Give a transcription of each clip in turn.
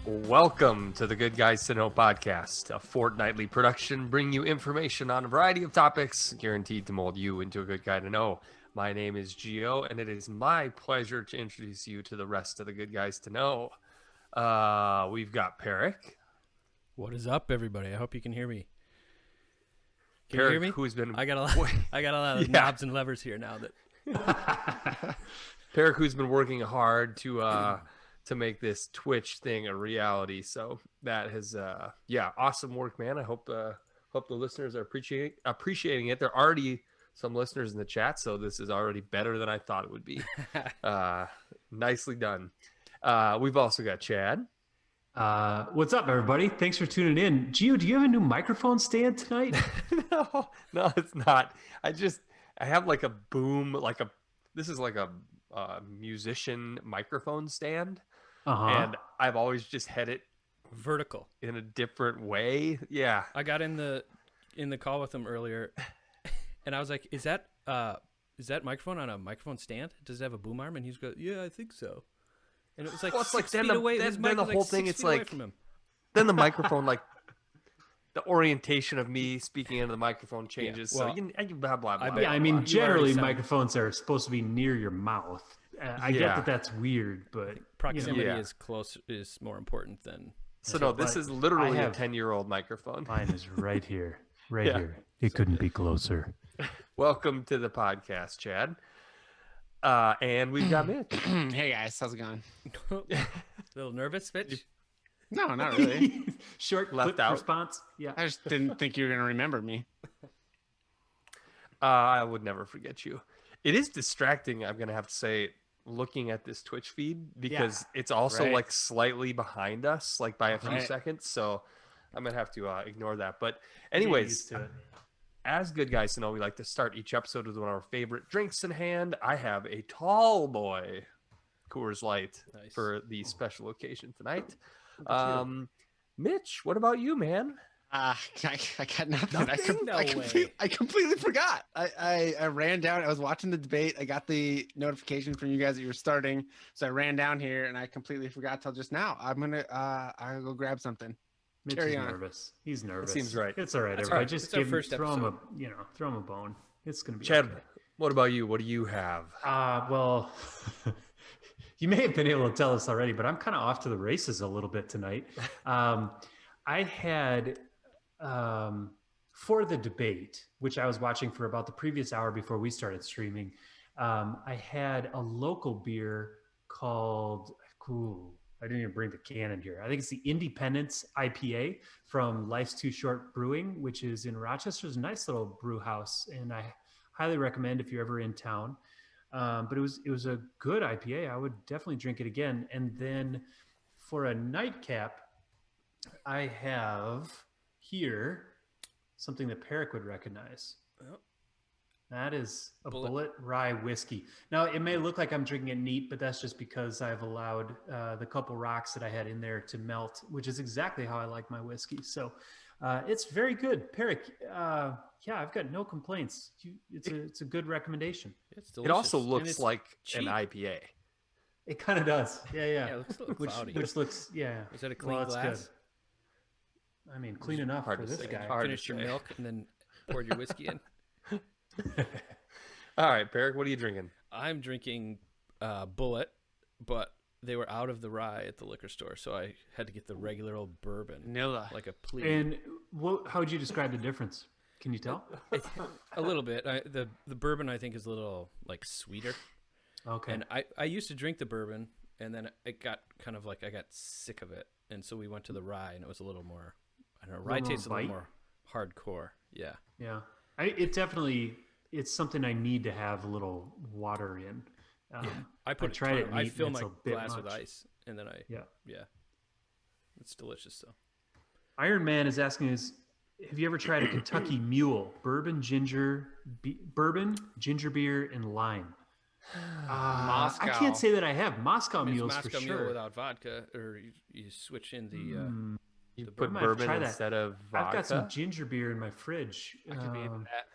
Welcome to the Good Guys to Know podcast, a fortnightly production bringing you information on a variety of topics guaranteed to mold you into a good guy to know. My name is Gio, and it is my pleasure to introduce you to the rest of the Good Guys to Know. We've got Peric. What is up, everybody? I hope you can hear me. Can Peric, you hear me? who's been I got a lot of knobs and levers here now. That Peric, who's been working hard to make this Twitch thing a reality. So that has, awesome work, man. I hope the listeners are appreciating it. There are already some listeners in the chat, so this is already better than I thought it would be. Nicely done. We've also got Chad. What's up, everybody? Thanks for tuning in. Gio, do you have a new microphone stand tonight? No, it's not. I have like a boom, this is like a musician microphone stand. And I've always just had it vertical in a different way. Yeah. I got in the call with him earlier, and I was like, "Is that microphone on a microphone stand? Does it have a boom arm?" And he's go, "Yeah, I think so." And it was like, well, it's 6 feet away. Then the whole thing, it's like, from him. Then the microphone, like the orientation of me speaking into the microphone changes. Yeah, well, so you blah blah blah. Yeah, I mean, generally microphones are supposed to be near your mouth. I get that that's weird, but proximity is more important than. So no, this is literally a 10-year-old microphone. Mine is right here, here. It couldn't be closer. Welcome to the podcast, Chad. And we've got Mitch. Hey guys, how's it going? Little nervous, Mitch? No, not really. Short left out response. Yeah, I just didn't think you were gonna remember me. I would never forget you. It is distracting, I'm gonna have to say, looking at this Twitch feed because it's also like slightly behind us, like by a few seconds. So I'm gonna have to ignore that. But anyways, as good guys to know, we like to start each episode with one of our favorite drinks in hand. I have a tall boy Coors Light for the special occasion tonight. Mitch, what about you, man? I got nothing. I completely forgot. I ran down. I was watching the debate. I got the notification from you guys that you were starting, so I ran down here and I completely forgot till just now. I'm gonna I'll go grab something. Mitch is nervous. He's nervous. It seems right. It's all right, everybody. Just throw him a bone. It's gonna be Chad. Okay. What about you? What do you have? Well, you may have been able to tell us already, but I'm kind of off to the races a little bit tonight. I had for the debate, which I was watching for about the previous hour before we started streaming. I had a local beer called. I didn't even bring the can in here. I think it's the Independence IPA from Life's Too Short Brewing, which is in Rochester. It's a nice little brew house, and I highly recommend if you're ever in town. But it was a good IPA. I would definitely drink it again. And then for a nightcap, I have here something that Peric would recognize. Oh. That is a Bullet Rye whiskey. Now, it may look like I'm drinking it neat, but that's just because I've allowed the couple rocks that I had in there to melt, which is exactly how I like my whiskey. So it's very good. Peric, I've got no complaints. It's a good recommendation. It's delicious. It also looks like cheap. an IPA. It kind of does. Yeah. Yeah, it looks a little cloudy. Which looks, yeah. Is that a clean glass? Good. I mean, clean enough for this guy. Finished your milk and then poured your whiskey in. All right, Peric, what are you drinking? I'm drinking Bullet, but they were out of the rye at the liquor store, so I had to get the regular old bourbon. Vanilla. Like a plea. And how would you describe the difference? Can you tell? A little bit. The bourbon, I think, is a little like sweeter. Okay. And I used to drink the bourbon, and then it got kind of like I got sick of it. And so we went to the rye, and it was a little more, I don't know, rye tastes a little more hardcore. Yeah. Yeah. It's something I need to have a little water in. I tried it. I fill my glass with ice, and then it's delicious though. Iron Man is asking us, have you ever tried a Kentucky Mule bourbon, ginger beer, and lime? Moscow. I can't say that I have Moscow mules Moscow for Mule sure. without vodka, or you switch in the. You put bourbon instead of vodka? I've got some ginger beer in my fridge. I could be into that.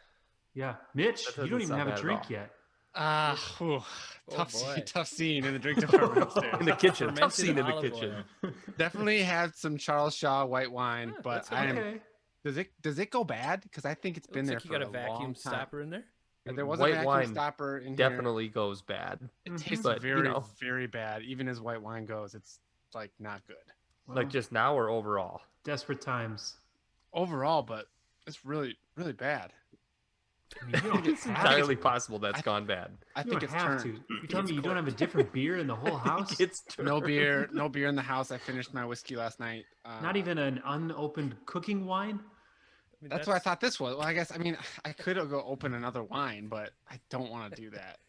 Yeah, Mitch, you don't even have a drink yet. Tough boy. scene, tough scene in the drink department upstairs. In the kitchen. Tough Fermented scene in the olive kitchen. oil. Definitely had some Charles Shaw white wine, Yeah, but that's I am. Okay. Does it go bad? Because I think it's It been looks there like you for got a a vacuum long time. stopper in there. There was White a vacuum wine stopper in definitely goes bad. here. It tastes But, very, very bad. Even as white wine goes, it's like not good Well, Like just now or overall? desperate times. overall, but it's really, really bad. I mean, you don't It's have entirely to. possible that's gone bad. I You think don't it's have turned. to. You telling me you don't have a different beer in the whole house? It's No beer, no beer in the house. I finished my whiskey last night. Not even an unopened cooking wine? I mean, That's what I thought this was. Well, I guess I could go open another wine, but I don't want to do that.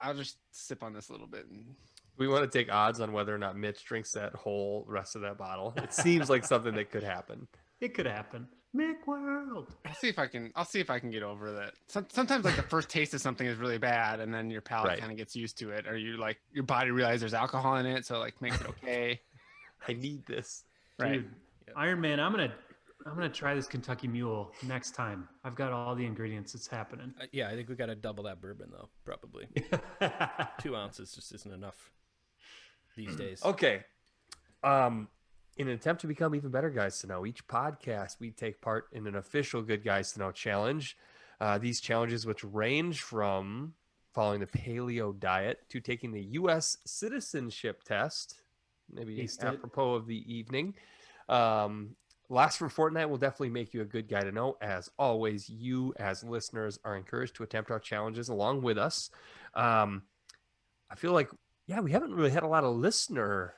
I'll just sip on this a little bit. And We want to take odds on whether or not Mitch drinks that whole rest of that bottle. It seems like something that could happen. It could happen. Mick World. I'll see if I can get over that. Sometimes like the first taste of something is really bad, and then your palate Right. kind of gets used to it, or you like your body realizes there's alcohol in it, so like makes it okay. I need this. Right. Dude, Iron Man, I'm gonna try this Kentucky Mule next time. I've got all the ingredients. It's happening. Yeah, I think we got to double that bourbon though. Probably 2 ounces just isn't enough these days. Okay. In an attempt to become even better guys to know, each podcast we take part in an official Good Guys to Know challenge. These challenges, which range from following the paleo diet to taking the U.S. citizenship test, maybe Taste it. apropos of the evening. Last for a fortnight will definitely make you a good guy to know. As always, you as listeners are encouraged to attempt our challenges along with us. I feel like, we haven't really had a lot of listener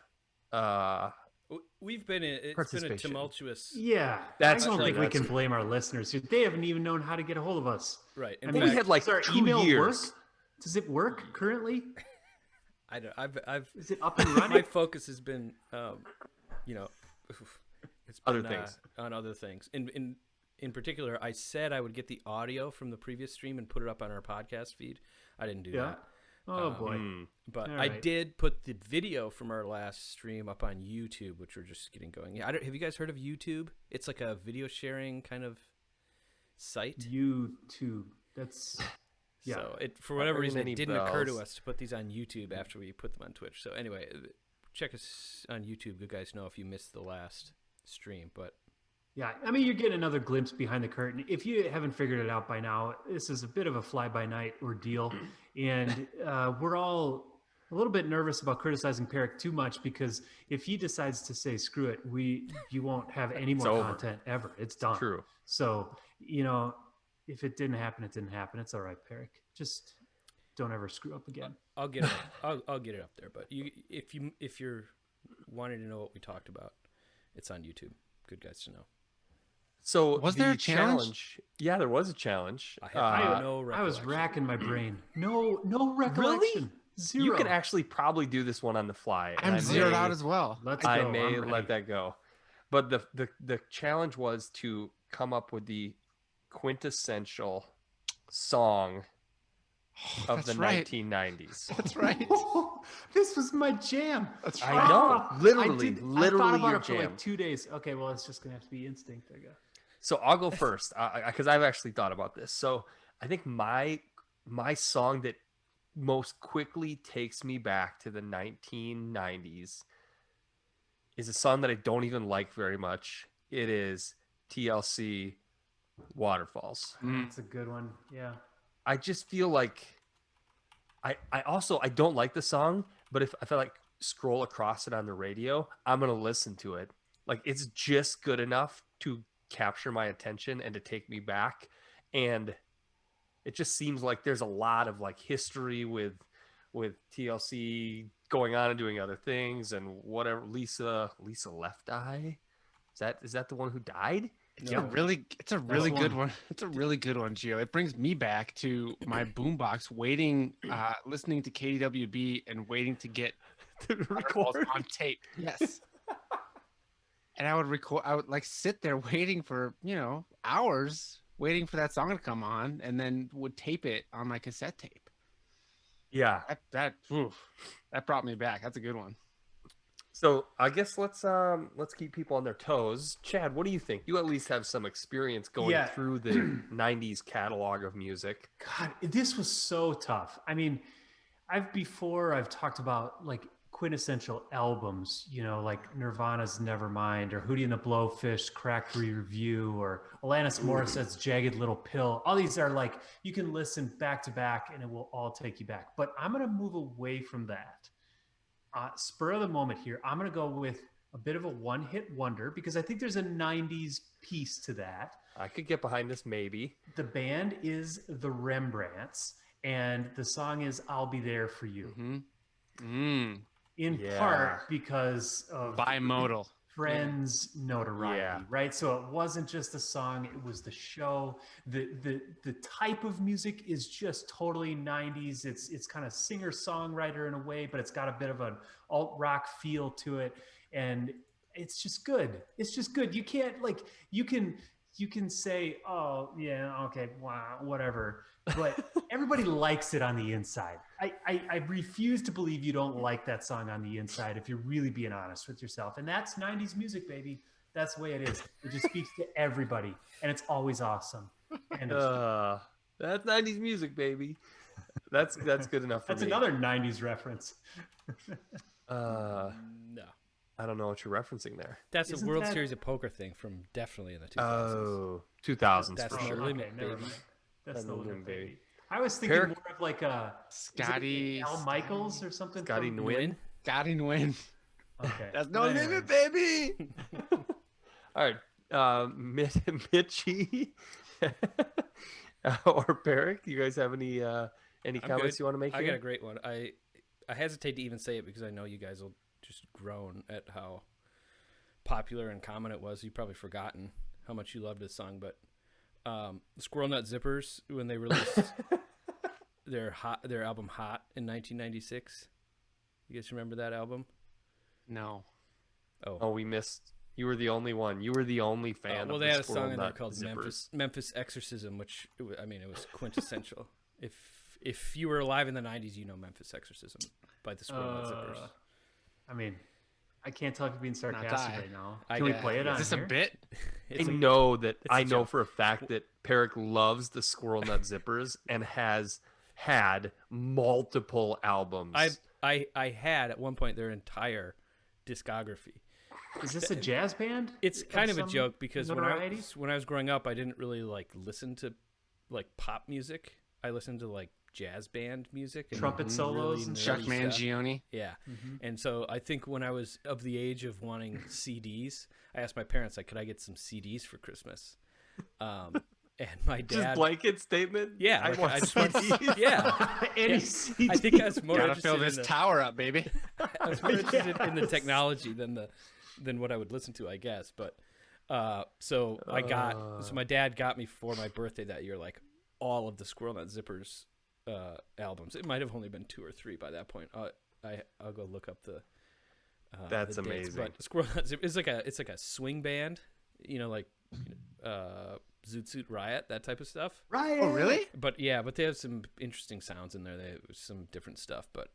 We've been it's been a Participation. tumultuous Yeah, That's I don't true, think we that's can true. blame our listeners. They haven't even known how to get a hold of us. right. In I Well, fact, we had like Does our 2 email years. work? Does it work currently? I don't. I've Is it up and my running? focus has been, you know, it's Other been, things. on other things. In particular, I said I would get the audio from the previous stream and put it up on our podcast feed. I didn't do that. Oh boy. But All I right. did put the video from our last stream up on YouTube, which we're just getting going. Yeah, have you guys heard of YouTube? It's like a video sharing kind of site. YouTube. That's yeah. So for whatever ringing reason, any it didn't occur to bells. us to put these on YouTube after we put them on Twitch. So anyway, check us on YouTube. Good guys know if you missed the last stream. But Yeah, I mean, you're getting another glimpse behind the curtain. If you haven't figured it out by now, this is a bit of a fly-by-night ordeal, and we're all a little bit nervous about criticizing Perrick too much because if he decides to say "screw it," you won't have any more over. content ever. It's done. True. So if it didn't happen, it didn't happen. It's all right, Perrick. Just don't ever screw up again. I'll get it. I'll get it up there. But if you're wanting to know what we talked about, it's on YouTube. Good guys to know. So Was there a challenge? Yeah, there was a challenge. I have no I was recollection. racking my brain. No recollection. Zero. You can actually probably do this one on the fly. and I'm I zeroed may- out as well. Let's I go. may I'm ready. let that go. But the challenge was to come up with the quintessential song of That's the right. 1990s. That's right. This was my jam. That's I right. know. Literally, I thought literally about your it for jam. like 2 days. Okay, well, it's just gonna have to be instinct, I guess. So I'll go first because I've actually thought about this. So I think my song that most quickly takes me back to the 1990s is a song that I don't even like very much. It is TLC Waterfalls. That's a good one. Yeah. I just feel like I don't like the song, but if I like scroll across it on the radio, I'm gonna listen to it. Like it's just good enough to capture my attention and to take me back. And it just seems like there's a lot of like history with TLC going on and doing other things and whatever. Lisa Left Eye. Is that the one who died? It's a really the good one. one. It's a really good one, Gio. It brings me back to my boombox, waiting, listening to KDWB and waiting to get Waterfalls Record. on tape. Yes. And I would record. I would like sit there waiting for hours, waiting for that song to come on, and then would tape it on my cassette tape. Yeah. That brought me back. That's a good one. So I guess let's keep people on their toes. Chad, what do you think? You at least have some experience going through the '90s catalog of music. God, this was so tough. I mean, I've talked about like quintessential albums, like Nirvana's Nevermind or Hootie and the Blowfish Cracked Review or Alanis Morissette's Jagged Little Pill. All these are like you can listen back to back and it will all take you back. But I'm going to move away from that. Spur of the moment here. I'm going to go with a bit of a one-hit wonder because I think there's a 90s piece to that. I could get behind this maybe. The band is the Rembrandts. And the song is "I'll Be There for You," in part because of bimodal Friends' notoriety, right? So it wasn't just a song; it was the show. The type of music is just totally '90s. It's kind of singer-songwriter in a way, but it's got a bit of an alt rock feel to it, and it's just good. It's just good. You can't you can say, "Oh yeah, okay, wow, whatever." But everybody likes it on the inside. I refuse to believe you don't like that song on the inside if you're really being honest with yourself. And that's 90s music, baby. That's the way it is. It just speaks to everybody. And it's always awesome. And that's 90s music, baby. That's good enough for that's me. Another 90s reference. No. I don't know what you're referencing there. That's a World Series of Poker thing from definitely in the 2000s. Oh, 2000s that's for no sure. limit, Never baby. mind. That's the limit, baby. baby. I was thinking more of like a Scotty Al Michaels or something. Scotty Nguyen. Scotty Nguyen. Okay. That's no limit, baby. All right. Mitchie or Peric, you guys have any comments you want to make? I here? got a great one. I hesitate to even say it because I know you guys will just groan at how popular and common it was. You've probably forgotten how much you loved this song, but Squirrel Nut Zippers, when they released their album Hot in 1996. You guys remember that album? No. Oh, we missed. You were the only one. You were the only fan. Well, of they the had a Squirrel song in there Nut called Zippers. Memphis Exorcism, which it was quintessential. If you were alive in the 90s, you know Memphis Exorcism by the Squirrel Nut Zippers. I mean, I can't tell if you're being sarcastic right now. Can we play it on Is this here? a bit? I know for a fact that Peric loves the Squirrel Nut Zippers and has had multiple albums. I had at one point their entire discography. Is this a jazz band? It's kind of a joke because when I was growing up, I didn't really listen to pop music. I listened to jazz band music and trumpet solos really and Chuck stuff. Mangione. Yeah. And so I think when I was of the age of wanting CDs, I asked my parents, could I get some CDs for Christmas? And my dad just blanket statement. Yeah, I want CDs. Yeah. Any CD. I think I was more Gotta interested fill this tower up, baby. I was more interested in the technology than what I would listen to, I guess. But so my dad got me for my birthday that year all of the Squirrel Nut Zippers albums. It might have only been 2 or 3 by that point. I'll go look up the. That's the dates. amazing. But Squirrel Nut Zippers it's like a swing band, Zoot Suit Riot, that type of stuff. Riot. Oh, really? But they have some interesting sounds in there. They have some different stuff, but.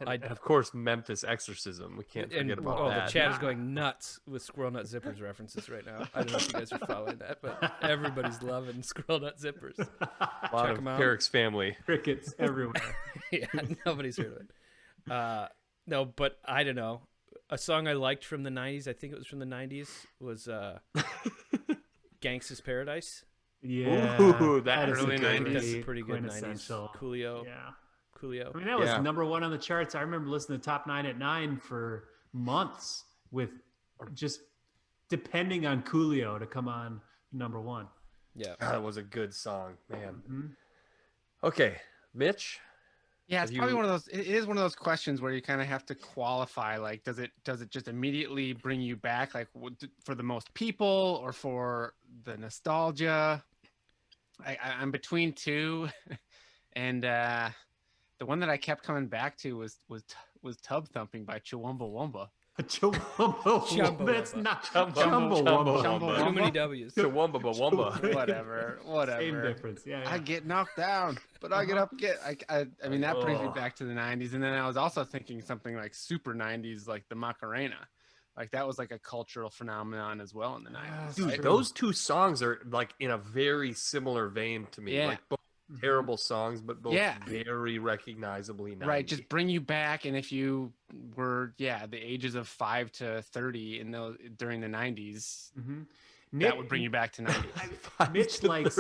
And of course, Memphis Exorcism. We can't forget about that. The chat is going nuts with Squirrel Nut Zippers references right now. I don't know if you guys are following that, but everybody's loving Squirrel Nut Zippers. A lot of Peric's family. Crickets everywhere. Yeah, nobody's heard of it. No, but I don't know. A song I liked from the 90s, I think it was from the 90s, was Gangsta's Paradise. Yeah. Ooh, that is early 90s. That's a pretty good 90s. Coolio. Yeah. Coolio. I mean, that was #1 on the charts. I remember listening to Top 9 at 9 for months with just depending on Coolio to come on #1. Yeah. That was a good song, man. Mm-hmm. Okay, Mitch. Yeah, it's probably one of those. It is one of those questions where you kind of have to qualify. Does it just immediately bring you back, for the most people, or for the nostalgia? I'm between two, and the one that I kept coming back to was Tub Thumping by Chuwamba Wumba. Chumbawamba. That's not Chumbawamba. Too many W's. Chumbawamba. Whatever. Same difference. Yeah. I get knocked down, but I get up. I mean, that brings me back to the 90s. And then I was also thinking something like super 90s, like the Macarena. Like that was like a cultural phenomenon as well in the 90s. Dude, right? those two songs are like in a very similar vein to me. Yeah. Like both terrible songs, but both very recognizably 90s. Right, just bring you back. And if you were, the ages of 5 to 30 in those during the 90s, that would bring you back to 90. Mitch likes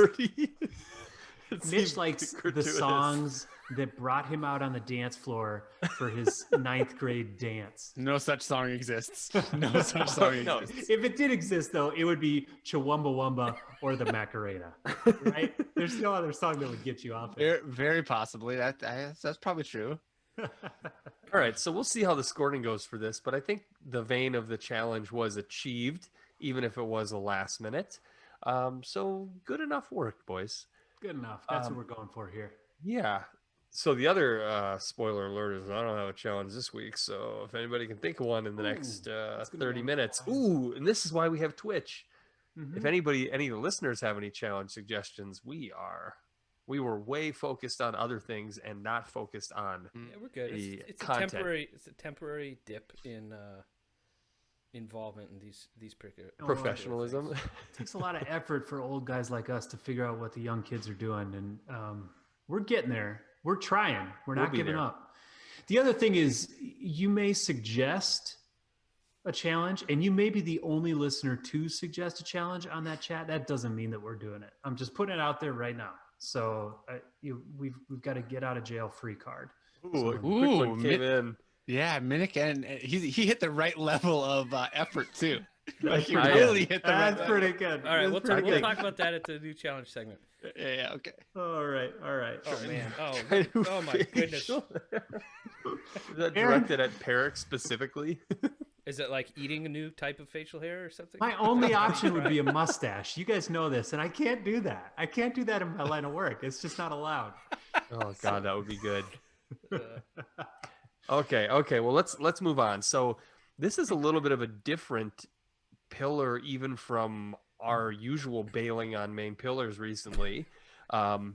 the songs that brought him out on the dance floor for his 9th grade dance. No such song exists. No such song exists. If it did exist, though, it would be Chumbawamba or the Macarena, right? There's no other song that would get you off it. Very possibly. That's probably true. All right, so we'll see how the scoring goes for this, but I think the vein of the challenge was achieved, even if it was a last minute. So good enough work, boys. Good enough. That's what we're going for here. Yeah. So the other spoiler alert is I don't have a challenge this week. So if anybody can think of one in the next 30 minutes. Ooh, and this is why we have Twitch. If any of the listeners have any challenge suggestions, we were way focused on other things and not focused on we're good. It's a temporary dip in involvement in these professionalism. It takes a lot of effort for old guys like us to figure out what the young kids are doing, and we're getting there. We're trying. We're not giving up. The other thing is, you may suggest a challenge, and you may be the only listener to suggest a challenge on that chat. That doesn't mean that we're doing it. I'm just putting it out there right now. So we've got a get out of jail free card. Ooh, a quick one came in. Yeah, Minnick, and he hit the right level of effort too. Like he really hit the right. That's pretty good. All right, we'll talk about that at the new challenge segment. Yeah, okay. All right. Oh man. Oh my goodness. Is that directed at Peric specifically? Is it like eating a new type of facial hair or something? My only option would be a mustache. You guys know this, and I can't do that. I can't do that in my line of work. It's just not allowed. Oh God, that would be good. Okay. Well, let's move on. So this is a little bit of a different pillar, even from our usual bailing on main pillars recently, and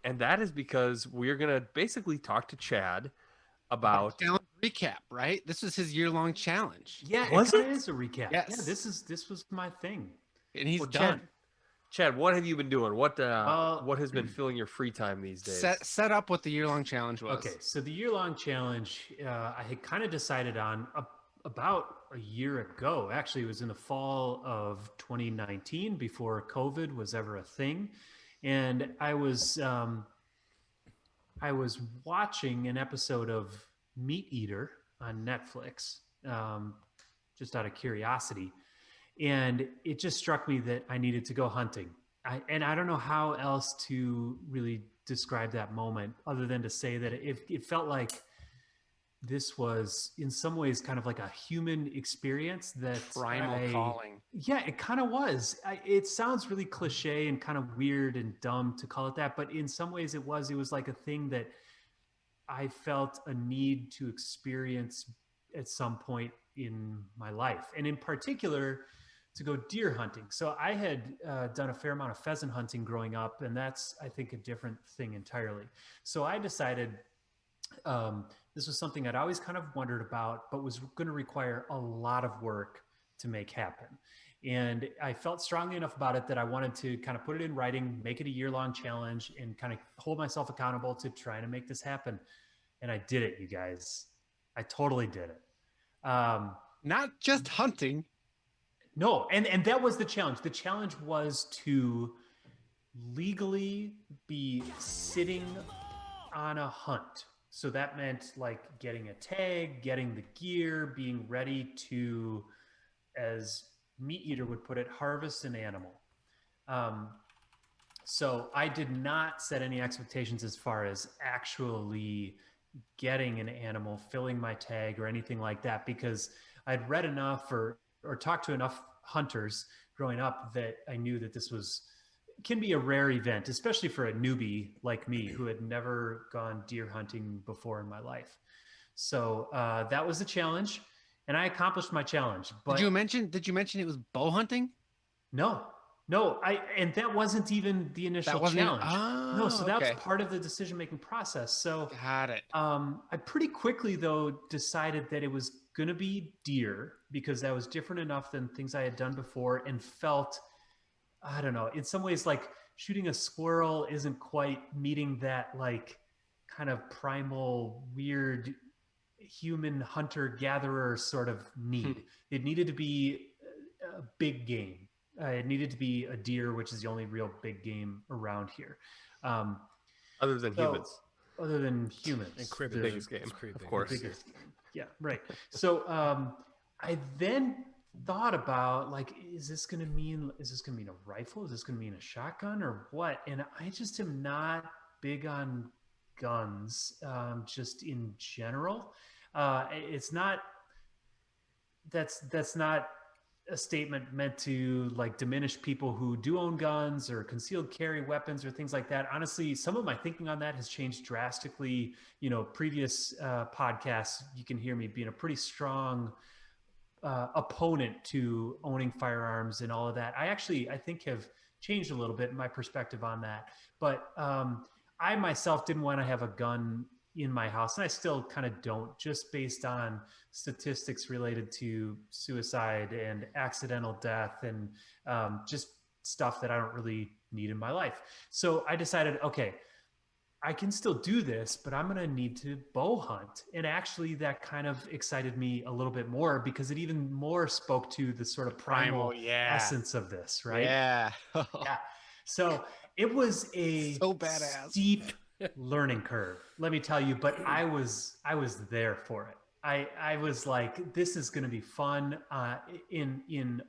that is because we're gonna basically talk to Chad about challenge recap. Right? This was his year-long challenge. Yeah, it is a recap. Yes. Yeah, this was my thing, and he's done. Chad, what have you been doing? What has been filling your free time these days? Set up what the year-long challenge was. Okay, so the year-long challenge, I had kind of decided on about a year ago. Actually, it was in the fall of 2019, before COVID was ever a thing, and I was watching an episode of Meat Eater on Netflix, just out of curiosity. And it just struck me that I needed to go hunting. I don't know how else to really describe that moment other than to say that it felt like this was in some ways kind of like a human experience that primal calling. Yeah, it kind of was. It sounds really cliche and kind of weird and dumb to call it that, but in some ways it was like a thing that I felt a need to experience at some point in my life. And in particular, to go deer hunting. So I had done a fair amount of pheasant hunting growing up, and that's, I think, a different thing entirely. So I decided this was something I'd always kind of wondered about, but was going to require a lot of work to make happen. And I felt strongly enough about it that I wanted to kind of put it in writing, make it a year-long challenge, and kind of hold myself accountable to trying to make this happen. And I did it, you guys. I totally did it. Not just hunting. No, and that was the challenge. The challenge was to legally be sitting on a hunt. So that meant like getting a tag, getting the gear, being ready to, as Meat Eater would put it, harvest an animal. So I did not set any expectations as far as actually getting an animal, filling my tag or anything like that, because I'd read enough or talked to enough hunters growing up that I knew that this can be a rare event, especially for a newbie like me who had never gone deer hunting before in my life. So that was the challenge. and I accomplished my challenge. But did you mention it was bow hunting? No, and that wasn't even the initial challenge. No, so that was part of the decision-making process. So got it. I pretty quickly though decided that it was going to be deer because that was different enough than things I had done before, and felt, I don't know, in some ways like shooting a squirrel isn't quite meeting that like kind of primal, weird human hunter-gatherer sort of need. It needed to be a big game. It needed to be a deer, which is the only real big game around here. Other than humans. Other than humans. And the biggest game, of course. Biggest game. Yeah, right. So I then thought about, like, is this going to mean a rifle? Is this going to mean a shotgun or what? And I just am not big on guns, just in general. It's not, that's not a statement meant to like diminish people who do own guns or concealed carry weapons or things like that. Honestly, some of my thinking on that has changed drastically. Previous podcasts, you can hear me being a pretty strong opponent to owning firearms and all of that. I think have changed a little bit in my perspective on that. But I myself didn't want to have a gun in my house, and I still kind of don't, just based on statistics related to suicide and accidental death and just stuff that I don't really need in my life. So I decided, okay, I can still do this, but I'm going to need to bow hunt. And actually that kind of excited me a little bit more because it even more spoke to the sort of primal essence of this, right? Yeah. Yeah. So it was a so badass, steep learning curve, let me tell you, but I was there for it. I was like, this is going to be fun in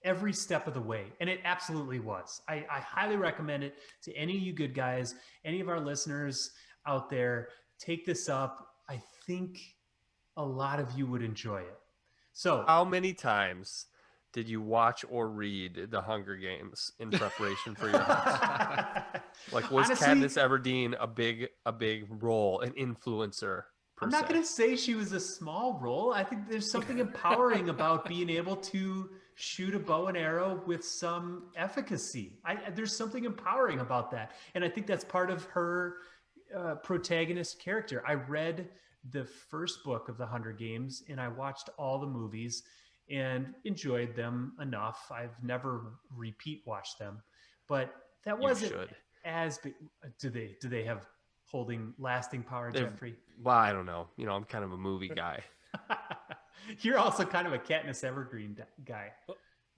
every step of the way. And it absolutely was. I highly recommend it to any of you good guys, any of our listeners out there. Take this up. I think a lot of you would enjoy it. So how many times did you watch or read The Hunger Games in preparation for your house? Like, was Katniss Everdeen a big role, an influencer? I'm not going to say she was a small role. I think there's something empowering about being able to shoot a bow and arrow with some efficacy. There's something empowering about that. And I think that's part of her protagonist character. I read the first book of The Hunger Games and I watched all the movies and enjoyed them enough. I've never repeat watched them, but that wasn't as big. Do they have holding lasting power, Jeffrey? Well, I don't know. I'm kind of a movie guy. You're also kind of a Katniss Evergreen guy.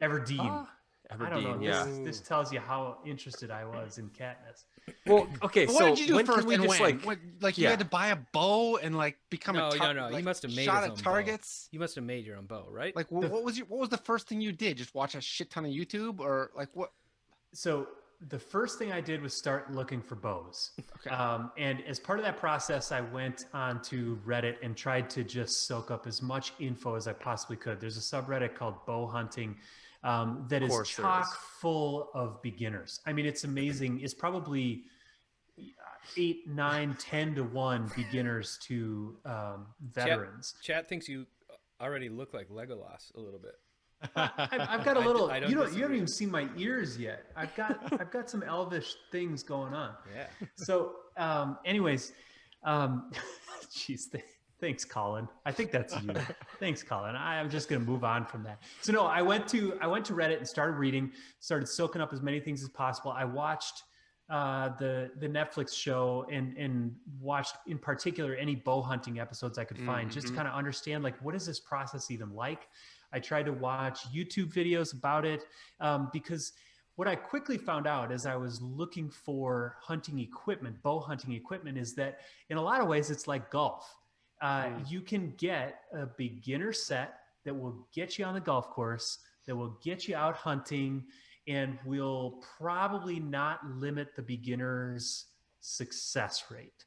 Everdeen. Everdeen, I don't know. Yeah. This tells you how interested I was in Katniss. Well, okay. What so did you do when first? can we just you had to buy a bow and like become no. Like, you must have made shot his at own targets. Bow. You must have made your own bow, right? Like what was the first thing you did? Just watch a shit ton of YouTube, or like what? So the first thing I did was start looking for bows. Okay. And as part of that process, I went on to Reddit and tried to just soak up as much info as I possibly could. There's a subreddit called Bow Hunting that is chock full of beginners. I mean, it's amazing. It's probably 8, 9, 10 to 1 beginners to veterans. Chat thinks you already look like Legolas a little bit. I've got a little. You haven't even seen my ears yet. I've got some elvish things going on. Yeah. So, anyways, geez, thanks, Colin. I think that's you. Thanks, Colin. I'm just gonna move on from that. So no, I went to Reddit and started reading, started soaking up as many things as possible. I watched the Netflix show and watched in particular any bow hunting episodes I could find, just to kind of understand, like, what is this process even like? I tried to watch YouTube videos about it because what I quickly found out as I was looking for hunting equipment, bow hunting equipment, is that in a lot of ways it's like golf. You can get a beginner set that will get you on the golf course, that will get you out hunting, and will probably not limit the beginner's success rate.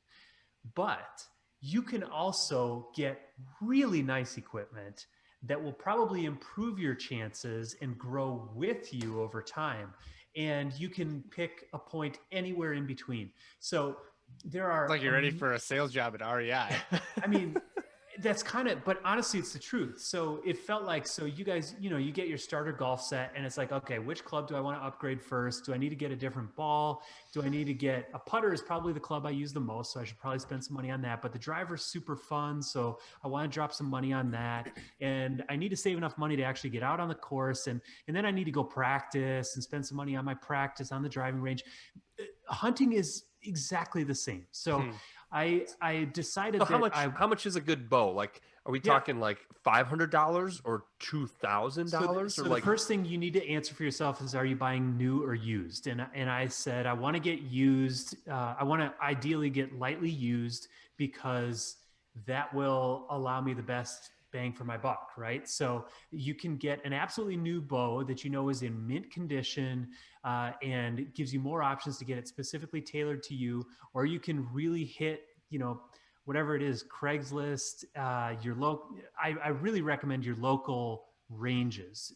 But you can also get really nice equipment that will probably improve your chances and grow with you over time. And you can pick a point anywhere in between. So there are... It's like you're ready for a sales job at REI. I mean, that's kind of, but honestly, it's the truth. So it felt like, so you guys, you get your starter golf set and it's like, okay, which club do I want to upgrade first? Do I need to get a different ball? Do I need to get a putter? Is probably the club I use the most. So I should probably spend some money on that, but the driver's super fun. So I want to drop some money on that. And I need to save enough money to actually get out on the course. And then I need to go practice and spend some money on my practice on the driving range. Hunting is exactly the same. So I decided how much is a good bow? Like, are we talking like $500 or $2,000? So the first thing you need to answer for yourself is, are you buying new or used? And I said, I want to get used. I want to ideally get lightly used because that will allow me the best bang for my buck, right? So you can get an absolutely new bow that is in mint condition, and it gives you more options to get it specifically tailored to you, or you can really hit, whatever it is, Craigslist, your local. I really recommend your local ranges,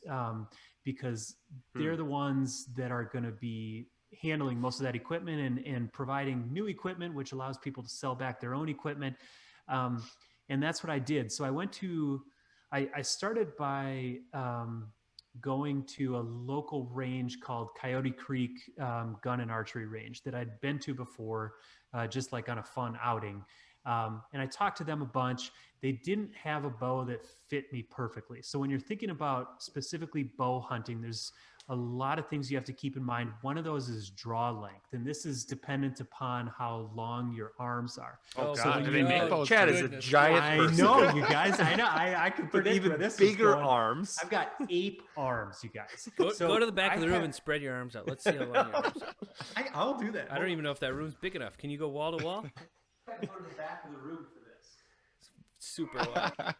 because they're the ones that are going to be handling most of that equipment and providing new equipment, which allows people to sell back their own equipment. And that's what I did. So I started by going to a local range called Coyote Creek Gun and Archery Range that I'd been to before, just like on a fun outing. And I talked to them a bunch. They didn't have a bow that fit me perfectly. So when you're thinking about specifically bow hunting, there's a lot of things you have to keep in mind. One of those is draw length, and this is dependent upon how long your arms are. Oh, so God. Do they make bows? Chad is a giant person. I know, you guys. I know. I can predict even where this bigger is going. arms. I've got ape arms, you guys. Go to the back of the room and spread your arms out. Let's see how long your arms are. I'll do that. I don't even know if that room's big enough. Can you go wall to wall? I can go to the back of the room for this. Super wide.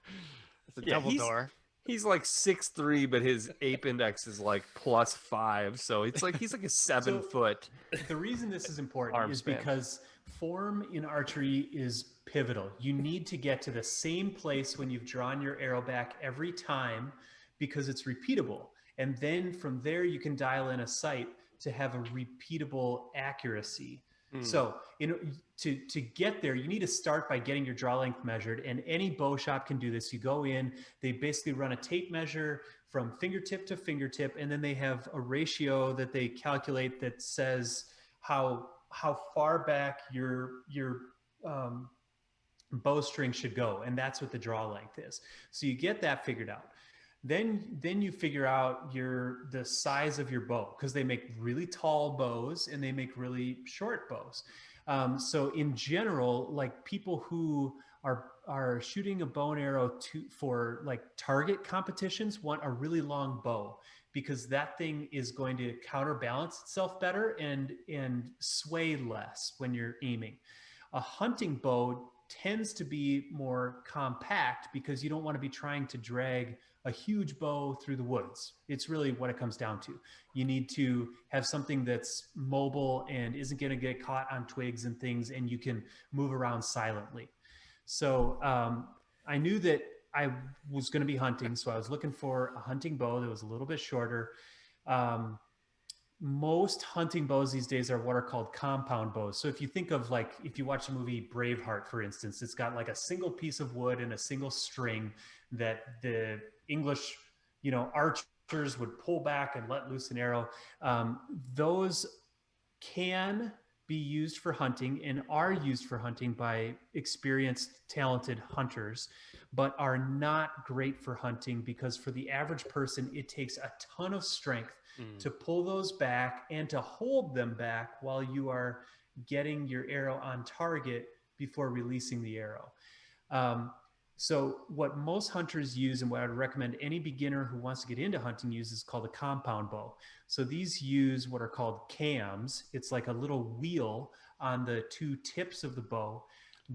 It's a double door. He's like 6'3", but his ape index is like +5. So it's like he's like a 7 foot. The reason this is important is because form in archery is pivotal. You need to get to the same place when you've drawn your arrow back every time, because it's repeatable. And then from there, you can dial in a sight to have a repeatable accuracy. So to get there, you need to start by getting your draw length measured, and any bow shop can do this. You go in, they basically run a tape measure from fingertip to fingertip, and then they have a ratio that they calculate that says how far back your bowstring should go, and that's what the draw length is. So you get that figured out. Then you figure out the size of your bow, because they make really tall bows and they make really short bows. So in general, like people who are shooting a bow and arrow for like target competitions want a really long bow, because that thing is going to counterbalance itself better and sway less when you're aiming. A hunting bow tends to be more compact because you don't want to be trying to drag a huge bow through the woods. It's really what it comes down to. You need to have something that's mobile and isn't going to get caught on twigs and things, and you can move around silently. So I knew that I was going to be hunting, so I was looking for a hunting bow that was a little bit shorter. Most hunting bows these days are what are called compound bows. So if you think of, like, if you watch the movie Braveheart, for instance, it's got like a single piece of wood and a single string that the English, archers would pull back and let loose an arrow. Those can be used for hunting and are used for hunting by experienced, talented hunters, but are not great for hunting, because for the average person, it takes a ton of strength to pull those back and to hold them back while you are getting your arrow on target before releasing the arrow. So what most hunters use, and what I would recommend any beginner who wants to get into hunting use, is called a compound bow. So these use what are called cams. It's like a little wheel on the two tips of the bow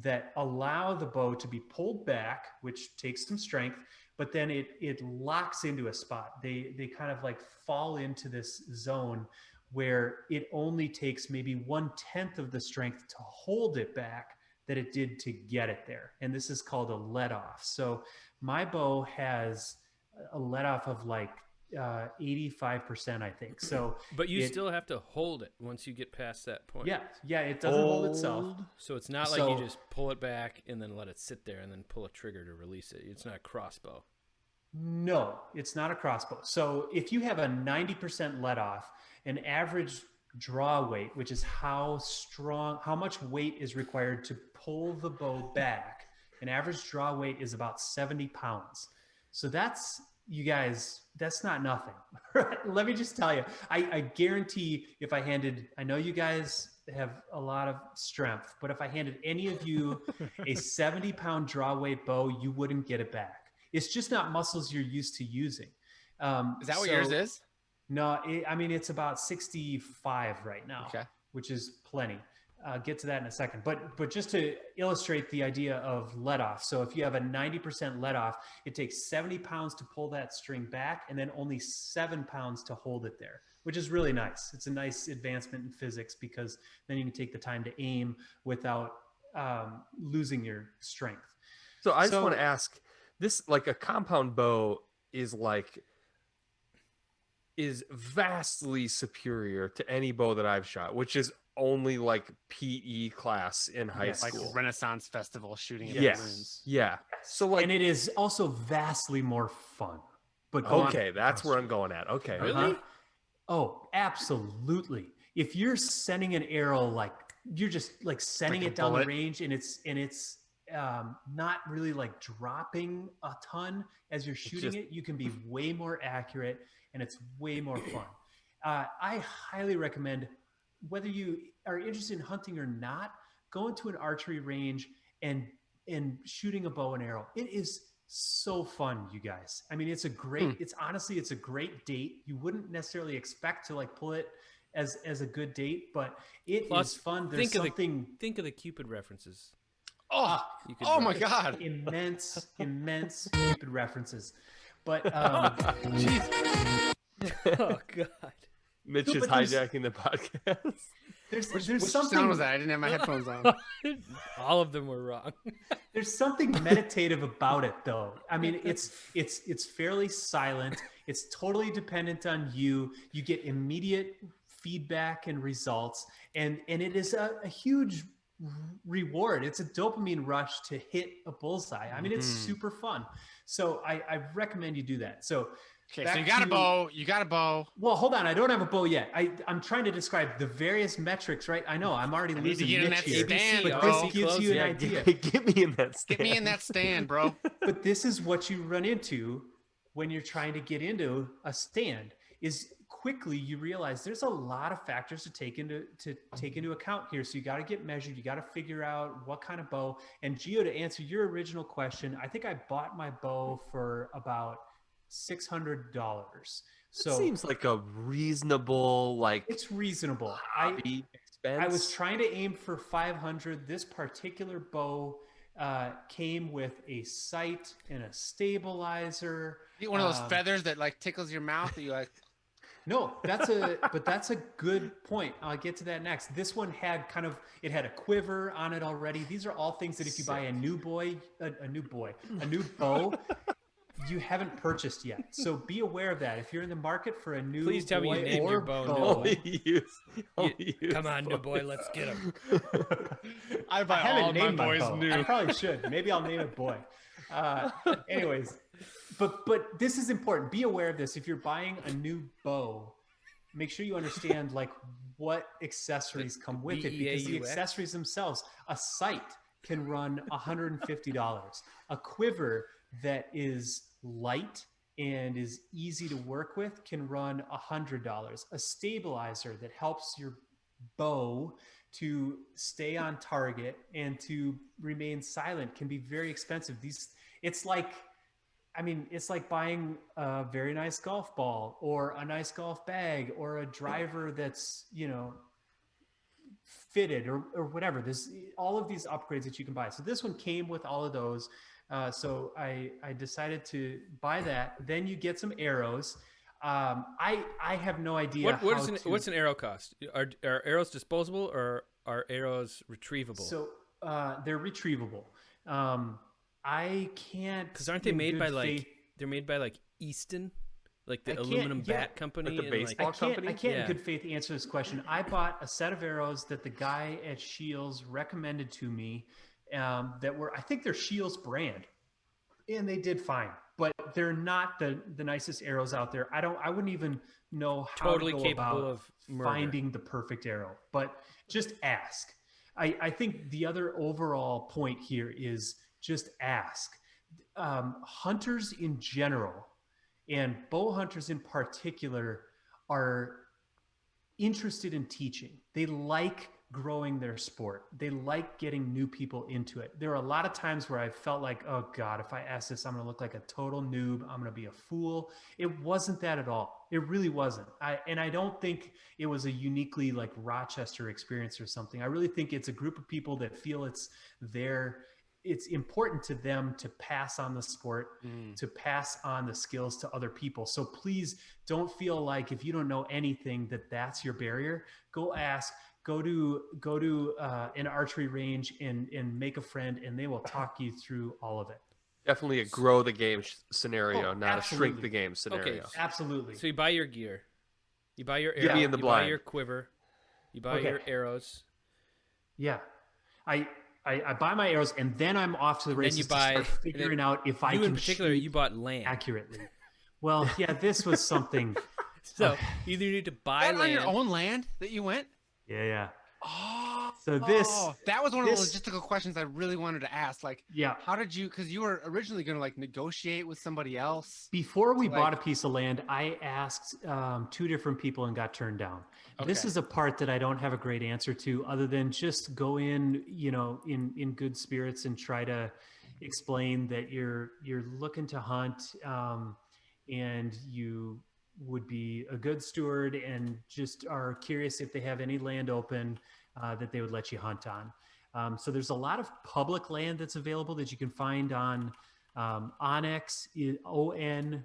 that allow the bow to be pulled back, which takes some strength, but then it locks into a spot. They kind of like fall into this zone where it only takes maybe 1/10 of the strength to hold it back that it did to get it there. And this is called a let off. So my bow has a let off of like 85%, I think. So, but you still have to hold it once you get past that point. Yeah, it doesn't hold itself. So it's not like you just pull it back and then let it sit there and then pull a trigger to release it. It's not a crossbow. No, it's not a crossbow. So if you have a 90% let off, an average draw weight, which is how much weight is required to pull the bow back, an average draw weight is about 70 pounds. So that's, you guys, that's not nothing. Let me just tell you, I guarantee if I know you guys have a lot of strength, but if I handed any of you a 70-pound draw weight bow, you wouldn't get it back. It's just not muscles you're used to using. Is that what yours is? No, it's about 65 right now, okay, which is plenty. Get to that in a second. But just to illustrate the idea of let off. So if you have a 90% let off, it takes 70 pounds to pull that string back and then only 7 pounds to hold it there, which is really nice. It's a nice advancement in physics because then you can take the time to aim without losing your strength. So I just want to ask this, like a compound bow is vastly superior to any bow that I've shot, which is only like PE class in high school. Like Renaissance Festival shooting at balloons. Yeah. So like, and it is also vastly more fun. But okay, that's where I'm going at. Okay. Really? Oh, absolutely. If you're sending an arrow, like you're just like sending it down the range and it's not really like dropping a ton as you're shooting it, you can be way more accurate and it's way more fun. I highly recommend, whether you are interested in hunting or not, go into an archery range and shooting a bow and arrow. It is so fun, you guys. I mean, it's a great, it's a great date. You wouldn't necessarily expect to like pull it as a good date, but it is fun. There's think of the Cupid references. Oh my God. Immense Cupid references. But, jeez. Oh God. Mitch is hijacking the podcast. Which something was that? I didn't have my headphones on. All of them were wrong. There's something meditative about it, though. I mean, it's fairly silent. It's totally dependent on you. You get immediate feedback and results, and it is a huge reward. It's a dopamine rush to hit a bullseye. I mean, it's super fun. So I recommend you do that. So. Okay, so you got a bow. Well, hold on. I don't have a bow yet. I'm trying to describe the various metrics, right? I know I'm already losing Mitch here. Stand, but this gives you an idea. Get me in that stand. Get me in that stand, bro. But this is what you run into when you're trying to get into a stand, is quickly you realize there's a lot of factors to take into account here. So you got to get measured. You got to figure out what kind of bow. And Gio, to answer your original question, I think I bought my bow for about $600. So it seems like a reasonable, it's reasonable. Expense. I was trying to aim for 500. This particular bow came with a sight and a stabilizer. One of those feathers that like tickles your mouth that you like. No, that's a good point. I'll get to that next. This one had it had a quiver on it already. These are all things that if you buy a new bow, you haven't purchased yet. So be aware of that. If you're in the market for a new Please tell me you named your bow. Come on, new boy, let's get him. I haven't named my boys new. I probably should. Maybe I'll name it boy. Anyways, but this is important. Be aware of this. If you're buying a new bow, make sure you understand like what accessories come with it, because the accessories themselves, a sight can run $150. A quiver that is light and is easy to work with can run $100. A stabilizer that helps your bow to stay on target and to remain silent can be very expensive. It's like buying a very nice golf ball or a nice golf bag or a driver that's, fitted or whatever. There's all of these upgrades that you can buy. So this one came with all of those. So I decided to buy that. Then you get some arrows. I have no idea. What's an arrow cost? Are arrows disposable or are arrows retrievable? So they're retrievable. I can't, because aren't they made by they're made by like Easton, like the aluminum bat company, like the baseball company. I can't in good faith answer this question. I bought a set of arrows that the guy at Shields recommended to me. That were, I think they're Shields brand, and they did fine, but they're not the nicest arrows out there. I wouldn't even know how totally to go capable about of finding the perfect arrow, but just ask. I think the other overall point here is just ask. Hunters in general and bow hunters in particular are interested in teaching. They like growing their sport. They like getting new people into it. There are a lot of times where I felt like, oh God, if I ask this, I'm going to look like a total noob. I'm going to be a fool. It wasn't that at all. It really wasn't. I don't think it was a uniquely like Rochester experience or something. I really think it's a group of people that feel it's important to them to pass on the sport, to pass on the skills to other people. So please don't feel like if you don't know anything that's your barrier. Go ask. Go to an archery range and make a friend, and they will talk you through all of it. Definitely a grow the game scenario, not absolutely. A shrink the game scenario. Okay, absolutely. So you buy your gear, you buy your arrow, you buy your quiver, you buy your arrows. Yeah, I buy my arrows, and then I'm off to the races to start figuring out if I can in particular, you bought land accurately. Well, yeah, this was something. So either you need to buy land on your own land that you went. Yeah. Oh, so that was one of the logistical questions I really wanted to ask. Like, how did you? Because you were originally going to like negotiate with somebody else. Before we bought a piece of land, I asked 2 different people and got turned down. Okay. This is a part that I don't have a great answer to, other than just go in, in good spirits and try to explain that you're looking to hunt, and you would be a good steward and just are curious if they have any land open that they would let you hunt on. So there's a lot of public land that's available that you can find on Onyx. ON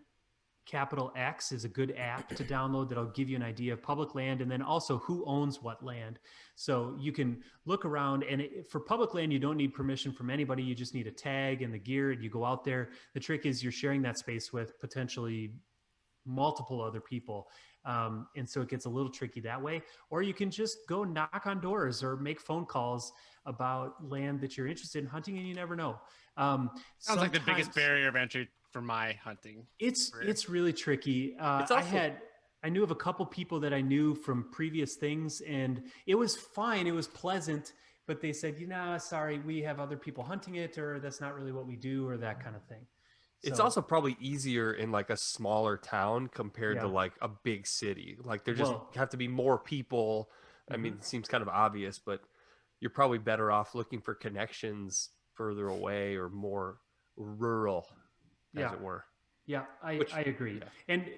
capital X is a good app to download that'll give you an idea of public land, and then also who owns what land. So you can look around, and for public land, you don't need permission from anybody. You just need a tag and the gear, and you go out there. The trick is you're sharing that space with potentially multiple other people. And so it gets a little tricky that way. Or you can just go knock on doors or make phone calls about land that you're interested in hunting, and you never know. Sounds like the biggest barrier of entry for my hunting. It's really tricky. I knew of a couple people that I knew from previous things, and it was fine. It was pleasant, but they said, sorry, we have other people hunting it, or that's not really what we do, or that kind of thing. It's also probably easier in like a smaller town compared to like a big city. Like there just have to be more people. I mean, it seems kind of obvious, but you're probably better off looking for connections further away or more rural, as it were. Yeah, I agree. Yeah. And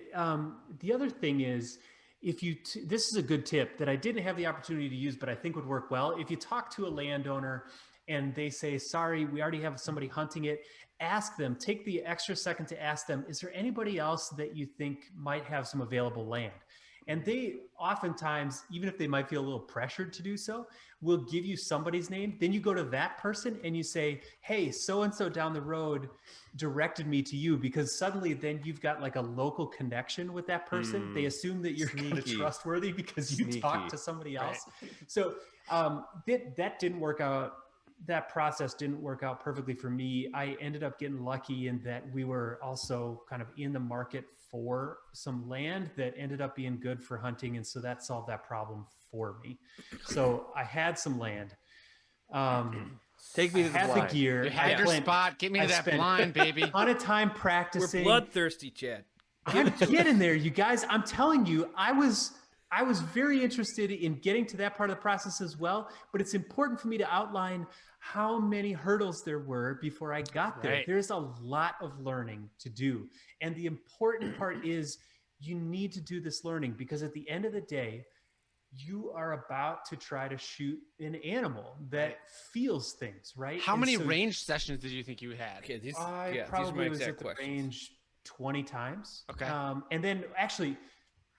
the other thing is, this is a good tip that I didn't have the opportunity to use, but I think would work well. If you talk to a landowner and they say, sorry, we already have somebody hunting it, ask them, take the extra second to ask them, is there anybody else that you think might have some available land? And they oftentimes, even if they might feel a little pressured to do so, will give you somebody's name. Then you go to that person and you say, hey, so-and-so down the road directed me to you, because suddenly then you've got like a local connection with that person. They assume that you're kind of trustworthy because you talked to somebody else. Right. So that didn't work out. That process didn't work out perfectly for me. I ended up getting lucky in that we were also kind of in the market for some land that ended up being good for hunting. And so that solved that problem for me. So I had some land. Take me to the blind. The gear. You had your spot. Get me to that blind, baby. A ton of time practicing. We're bloodthirsty, Chad. I'm getting there, you guys. I'm telling you, I was very interested in getting to that part of the process as well, but it's important for me to outline how many hurdles there were before I got there. Right. There's a lot of learning to do. And the important part is you need to do this learning, because at the end of the day, you are about to try to shoot an animal that feels things, right? How many range sessions did you think you had? Okay, I probably was at the range 20 times. Okay. And then actually,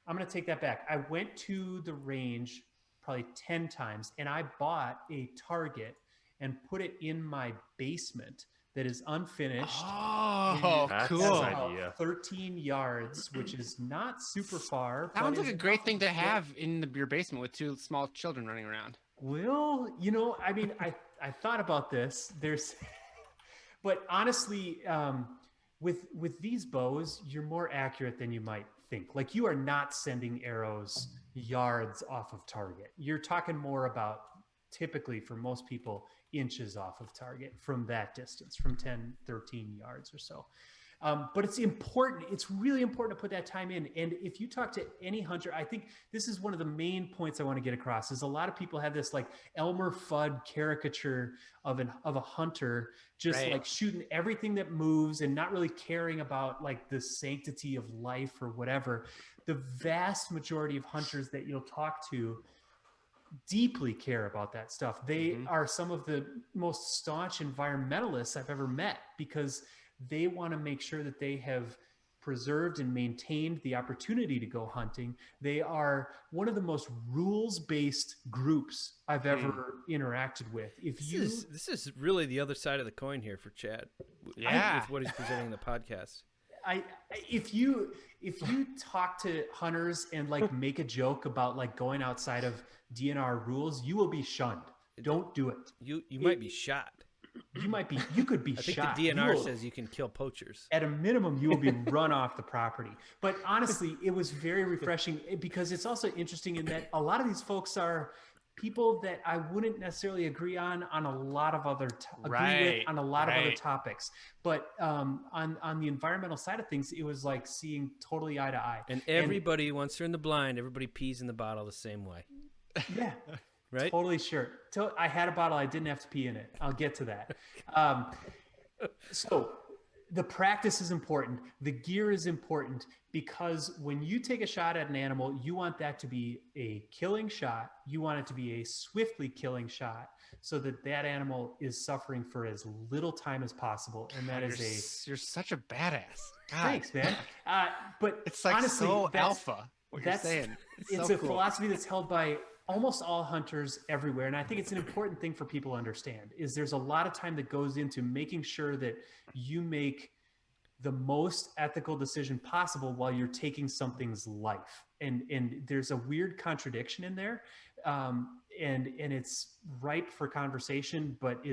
I'm going to take that back. I went to the range probably 10 times, and I bought a target and put it in my basement that is unfinished. Oh, That's cool. an idea. 13 yards, which is not super far. Sounds like a great thing to have in your basement with 2 small children running around. Well, I mean, I thought about this. But honestly, with these bows, you're more accurate than you might think. Like, you are not sending arrows yards off of target. You're talking more about, typically for most people, inches off of target from that distance, from 10, 13 yards or so. But it's important. It's really important to put that time in. And if you talk to any hunter, I think this is one of the main points I want to get across is a lot of people have this like Elmer Fudd caricature of a hunter just like shooting everything that moves and not really caring about like the sanctity of life or whatever. The vast majority of hunters that you'll talk to deeply care about that stuff. They are some of the most staunch environmentalists I've ever met because they want to make sure that they have preserved and maintained the opportunity to go hunting. They are one of the most rules-based groups I've ever interacted with. This is really the other side of the coin here for Chad. Yeah. With what he's presenting in the podcast. If you talk to hunters and like make a joke about like going outside of DNR rules, you will be shunned. Don't do it. You might be shot. You could be I think shot. the DNR says you can kill poachers. At a minimum, you will be run off the property. But honestly, it was very refreshing because it's also interesting in that a lot of these folks are people that I wouldn't necessarily agree on a lot of other other topics. But on the environmental side of things, it was like seeing totally eye to eye. And everybody, once they're in the blind, everybody pees in the bottle the same way. Yeah. Right? Totally sure. I had a bottle. I didn't have to pee in it. I'll get to that. So the practice is important. The gear is important because when you take a shot at an animal, you want that to be a killing shot. You want it to be a swiftly killing shot so that that animal is suffering for as little time as possible. And that you're such a badass. God. Thanks, man. But it's like honestly, so alpha. What you're saying. It's a philosophy that's held by almost all hunters everywhere. And I think it's an important thing for people to understand is there's a lot of time that goes into making sure that you make the most ethical decision possible while you're taking something's life. And there's a weird contradiction in there. And it's ripe for conversation, but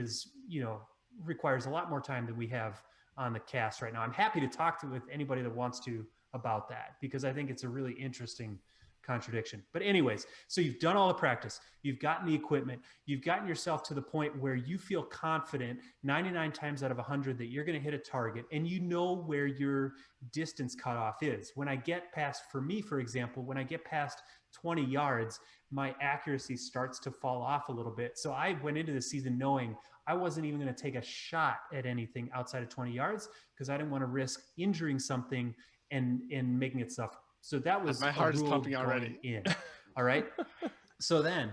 requires a lot more time than we have on the cast right now. I'm happy to talk with anybody that wants to about that because I think it's a really interesting contradiction. But anyways, so you've done all the practice, you've gotten the equipment, you've gotten yourself to the point where you feel confident 99 times out of 100 that you're going to hit a target and you know where your distance cutoff is. When I get past, for me, for example, when I get past 20 yards, my accuracy starts to fall off a little bit. So I went into the season knowing I wasn't even going to take a shot at anything outside of 20 yards because I didn't want to risk injuring something and making it suffer. So that was my heart is pumping already. In. All right. So then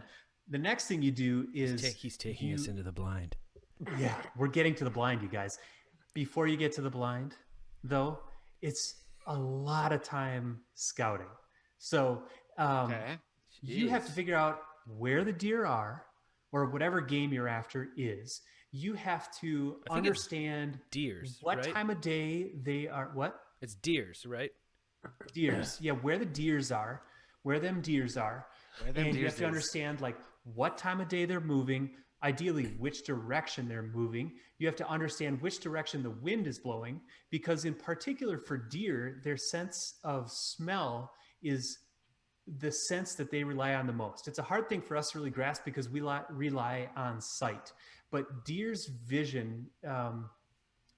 the next thing you do is he's taking us into the blind. Yeah, we're getting to the blind, you guys. Before you get to the blind, though, it's a lot of time scouting. So you have to figure out where the deer are or whatever game you're after is. You have to understand what time of day they are. What? It's deers, right? Deers. Yeah, where the deers are, where them deers are. And you have to understand like what time of day they're moving, ideally which direction they're moving. You have to understand which direction the wind is blowing because in particular for deer, their sense of smell is the sense that they rely on the most. It's a hard thing for us to really grasp because we rely on sight. But deer's vision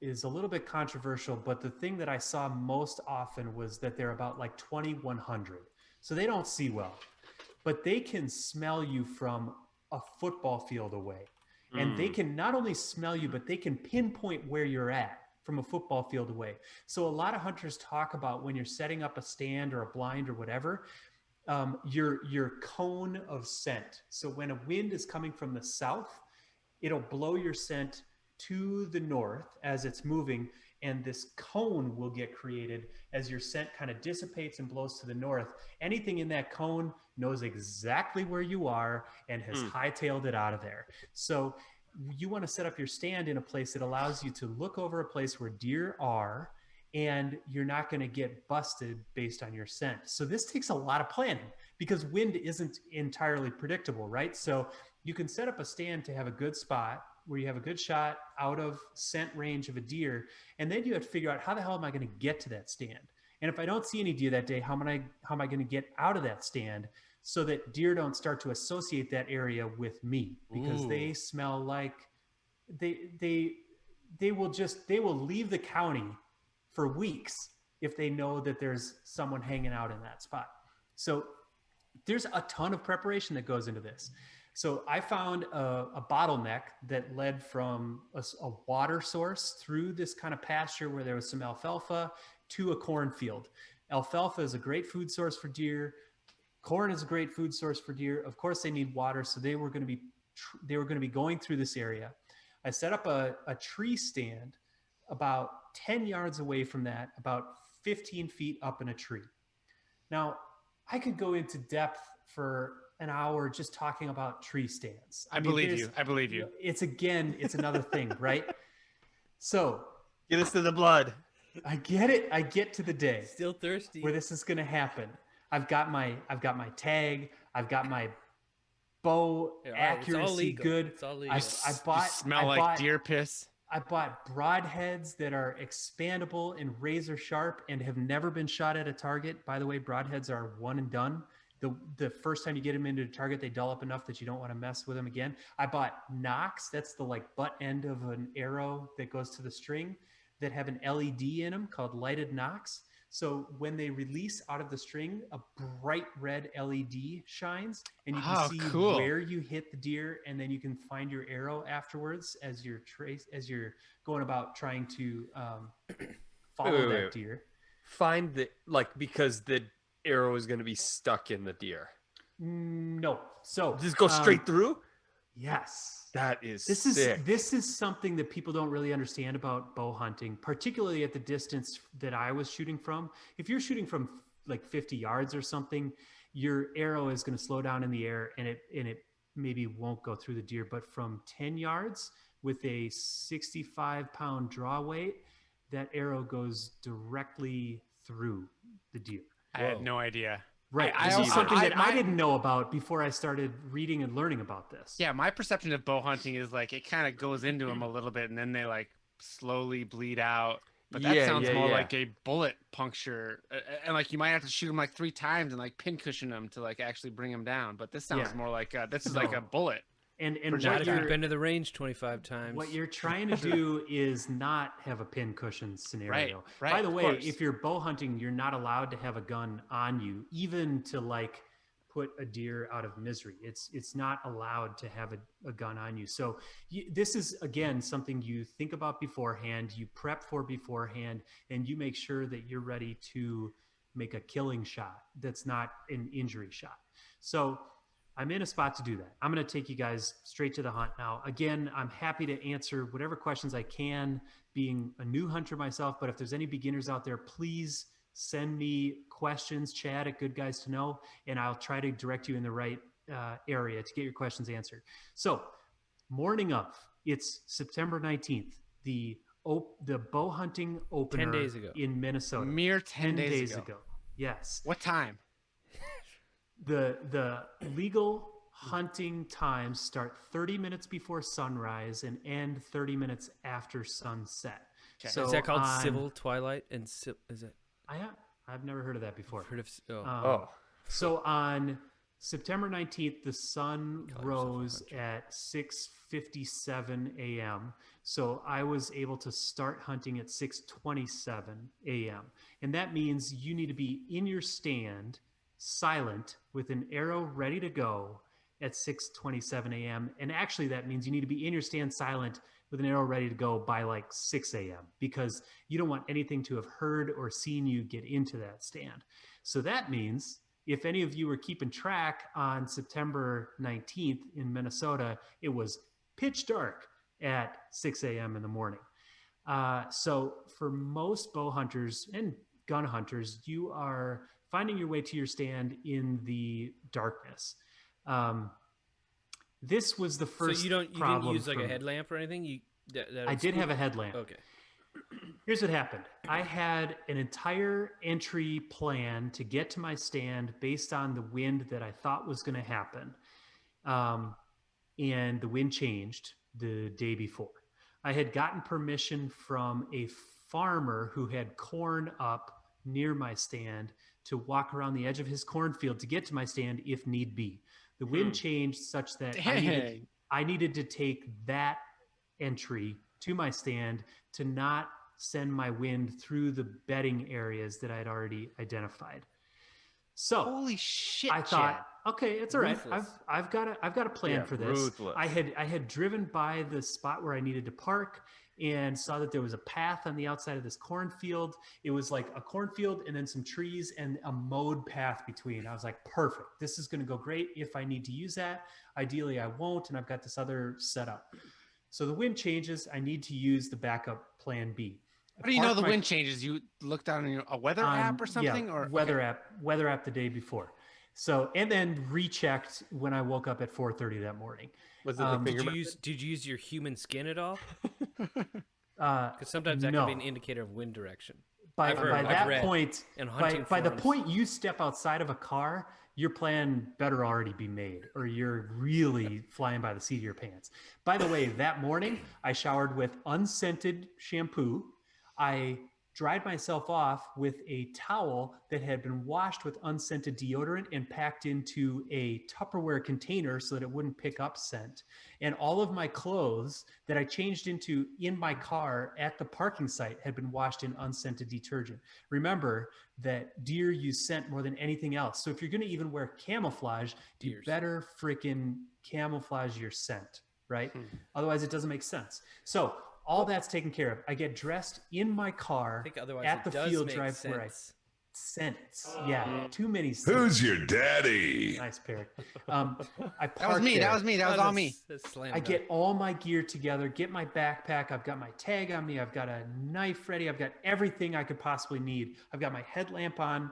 is a little bit controversial, but the thing that I saw most often was that they're about like 2100. So they don't see well, but they can smell you from a football field away. And they can not only smell you, but they can pinpoint where you're at from a football field away. So a lot of hunters talk about when you're setting up a stand or a blind or whatever, your cone of scent. So when a wind is coming from the south, it'll blow your scent to the north as it's moving, and this cone will get created as your scent kind of dissipates and blows to the north. Anything in that cone knows exactly where you are and has hightailed it out of there. So you want to set up your stand in a place that allows you to look over a place where deer are, and you're not going to get busted based on your scent. So this takes a lot of planning because wind isn't entirely predictable, right? So you can set up a stand to have a good spot where you have a good shot out of scent range of a deer, and then you have to figure out how the hell am I going to get to that stand? And if I don't see any deer that day, how am I going to get out of that stand so that deer don't start to associate that area with me, because they smell like they will leave the county for weeks if they know that there's someone hanging out in that spot. So there's a ton of preparation that goes into this. So I found a bottleneck that led from a water source through this kind of pasture where there was some alfalfa to a cornfield. Alfalfa is a great food source for deer. Corn is a great food source for deer. Of course, they need water, so they were going to be going through this area. I set up a tree stand about 10 yards away from that, about 15 feet up in a tree. Now, I could go into depth for an hour just talking about tree stands. I believe you. It's another thing, right? So get us to the blood. I get it. I get to the day. Still thirsty. Where this is going to happen. I've got my tag. I've got my bow accuracy good. It's all legal. I bought deer piss. I bought broadheads that are expandable and razor sharp and have never been shot at a target. By the way, broadheads are one and done. The first time you get them into a target, they dull up enough that you don't want to mess with them again. I bought nocks. That's the butt end of an arrow that goes to the string that have an LED in them called lighted nocks. So when they release out of the string, a bright red LED shines, and you can see where you hit the deer, and then you can find your arrow afterwards as you're going about trying to follow that deer. Find the because the arrow is going to be stuck in the deer. No, so just go straight through. Yes. That is sick. This is something that people don't really understand about bow hunting, particularly at the distance that I was shooting from. If you're shooting from 50 yards or something, your arrow is going to slow down in the air and it maybe won't go through the deer. But from 10 yards with a 65-pound draw weight, that arrow goes directly through the deer. I had no idea. Right. This is something that I didn't know about before I started reading and learning about this. Yeah, my perception of bow hunting is it kind of goes into them a little bit and then they slowly bleed out. But that sounds more like a bullet puncture. And you might have to shoot them 3 times and pin cushion them to actually bring them down. But this sounds more like this is like a bullet. And not if you've been to the range 25 times. What you're trying to do is not have a pin cushion scenario. Right, by the way, if you're bow hunting, you're not allowed to have a gun on you, even to put a deer out of misery. It's not allowed to have a gun on you. So this is, again, something you think about beforehand, you prep for beforehand, and you make sure that you're ready to make a killing shot that's not an injury shot. So I'm in a spot to do that. I'm going to take you guys straight to the hunt now. Again, I'm happy to answer whatever questions I can, being a new hunter myself. But if there's any beginners out there, please send me questions, Chad at Good Guys to Know, and I'll try to direct you in the right area to get your questions answered. So morning of, it's September 19th, the bow hunting opener 10 days ago. In Minnesota. Mere 10 days ago. Yes. What time? The legal hunting times start 30 minutes before sunrise and end 30 minutes after sunset. Okay. So is that called civil twilight? And is it? I've never heard of that before. Heard of? So on September 19th, the sun rose at 6:57 a.m. So I was able to start hunting at 6:27 a.m. And that means you need to be in your stand, silent, with an arrow ready to go at 6:27 a.m. And actually that means you need to be in your stand silent with an arrow ready to go by 6 a.m. because you don't want anything to have heard or seen you get into that stand. So that means if any of you were keeping track on September 19th in Minnesota, it was pitch dark at 6 a.m. in the morning. So for most bow hunters and gun hunters, you are finding your way to your stand in the darkness. This was the first. So you didn't use like a headlamp or anything. I did have a headlamp. Okay. Here's what happened. I had an entire entry plan to get to my stand based on the wind that I thought was going to happen. And the wind changed the day before. I had gotten permission from a farmer who had corn up near my stand to walk around the edge of his cornfield to get to my stand if need be. The wind changed such that I needed to take that entry to my stand to not send my wind through the bedding areas that I'd already identified. So holy shit! I thought, okay, it's all right. I've got a plan for this. Ruthless. I had driven by the spot where I needed to park and saw that there was a path on the outside of this cornfield. It was like a cornfield and then some trees and a mowed path between. I was like, perfect. This is going to go great if I need to use that. Ideally, I won't, and I've got this other setup. So the wind changes. I need to use the backup plan B. How do you know the wind changes? You looked on a weather app or something? Yeah, weather app the day before. So, and then rechecked when I woke up at 4:30 that morning. Was it the finger? Did you use your human skin at all? Because sometimes that can be an indicator of wind direction. By the point you step outside of a car, your plan better already be made, or you're really flying by the seat of your pants. By the way, that morning I showered with unscented shampoo. I dried myself off with a towel that had been washed with unscented deodorant and packed into a Tupperware container so that it wouldn't pick up scent. And all of my clothes that I changed into in my car at the parking site had been washed in unscented detergent. Remember that deer use scent more than anything else. So if you're going to even wear camouflage, you better freaking camouflage your scent, right? Otherwise it doesn't make sense. So all that's taken care of. I get dressed in my car at the field drive where I scents. Yeah, too many scents. Who's your daddy? Nice pair. I parked That was me. there. That was all me. I get all my gear together, get my backpack. I've got my tag on me. I've got a knife ready. I've got everything I could possibly need. I've got my headlamp on.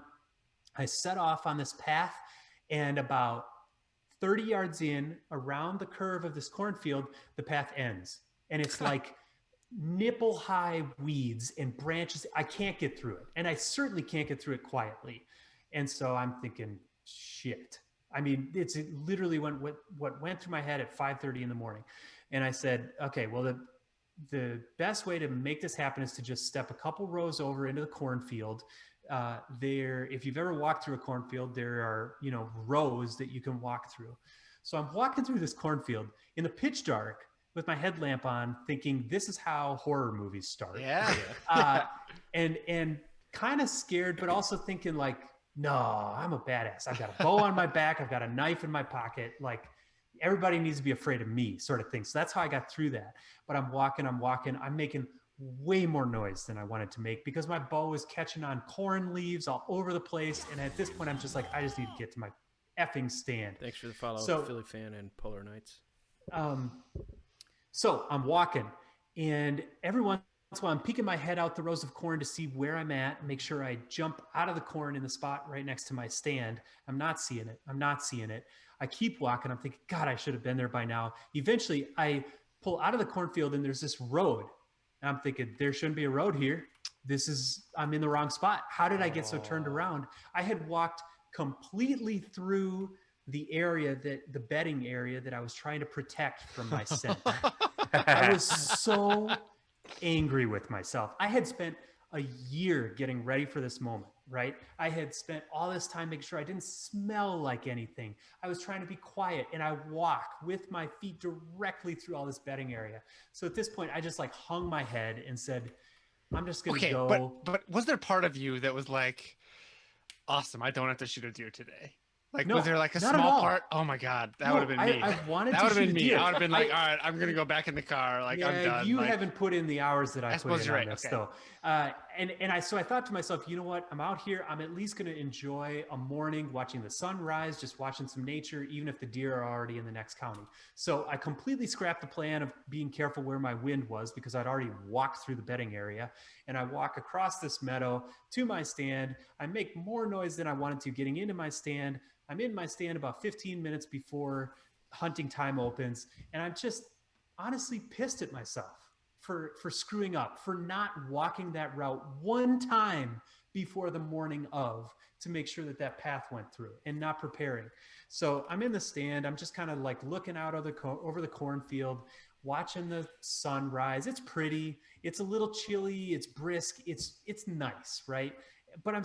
I set off on this path, and about 30 yards in, around the curve of this cornfield, the path ends. And it's like nipple high weeds and branches. I can't get through it. And I certainly can't get through it quietly. And so I'm thinking, shit. I mean, it literally what went through my head at 5:30 in the morning. And I said, okay, well, the best way to make this happen is to just step a couple rows over into the cornfield. If you've ever walked through a cornfield, there are, rows that you can walk through. So I'm walking through this cornfield in the pitch dark with my headlamp on, thinking this is how horror movies start. Yeah. And kind of scared, but also thinking like, no, I'm a badass. I've got a bow on my back. I've got a knife in my pocket. Like, everybody needs to be afraid of me, sort of thing. So that's how I got through that. But I'm walking. I'm making way more noise than I wanted to make because my bow is catching on corn leaves all over the place. And at this point, I'm just like, I just need to get to my effing stand. Thanks for the follow, Philly fan and Polar Nights. So I'm walking, and every once in a while I'm peeking my head out the rows of corn to see where I'm at, make sure I jump out of the corn in the spot right next to my stand. I'm not seeing it. I keep walking. I'm thinking, God, I should have been there by now. Eventually, I pull out of the cornfield, and there's this road. And I'm thinking, there shouldn't be a road here. I'm in the wrong spot. How did I get so turned around? I had walked completely through the bedding area that I was trying to protect from my scent. I was so angry with myself. I had spent a year getting ready for this moment, right? I had spent all this time making sure I didn't smell like anything. I was trying to be quiet, and I walk with my feet directly through all this bedding area. So at this point, I just hung my head and said, I'm just going to go. But was there part of you that was like, awesome, I don't have to shoot a deer today? No, was there a small part? Oh my God, that would have been me. I wanted that would have been me. Deer. I would have been like, all right, I'm gonna go back in the car. I'm done. You haven't put in the hours that I put in on this, okay. though. So I thought to myself, you know what? I'm out here. I'm at least going to enjoy a morning watching the sunrise, just watching some nature, even if the deer are already in the next county. So I completely scrapped the plan of being careful where my wind was because I'd already walked through the bedding area, and I walk across this meadow to my stand. I make more noise than I wanted to getting into my stand. I'm in my stand about 15 minutes before hunting time opens, and I'm just honestly pissed at myself for screwing up, for not walking that route one time before the morning of to make sure that that path went through and not preparing. So I'm in the stand. I'm just kind of like looking out of over the cornfield, watching the sun rise. It's pretty. It's a little chilly. It's brisk. It's nice, right? But I'm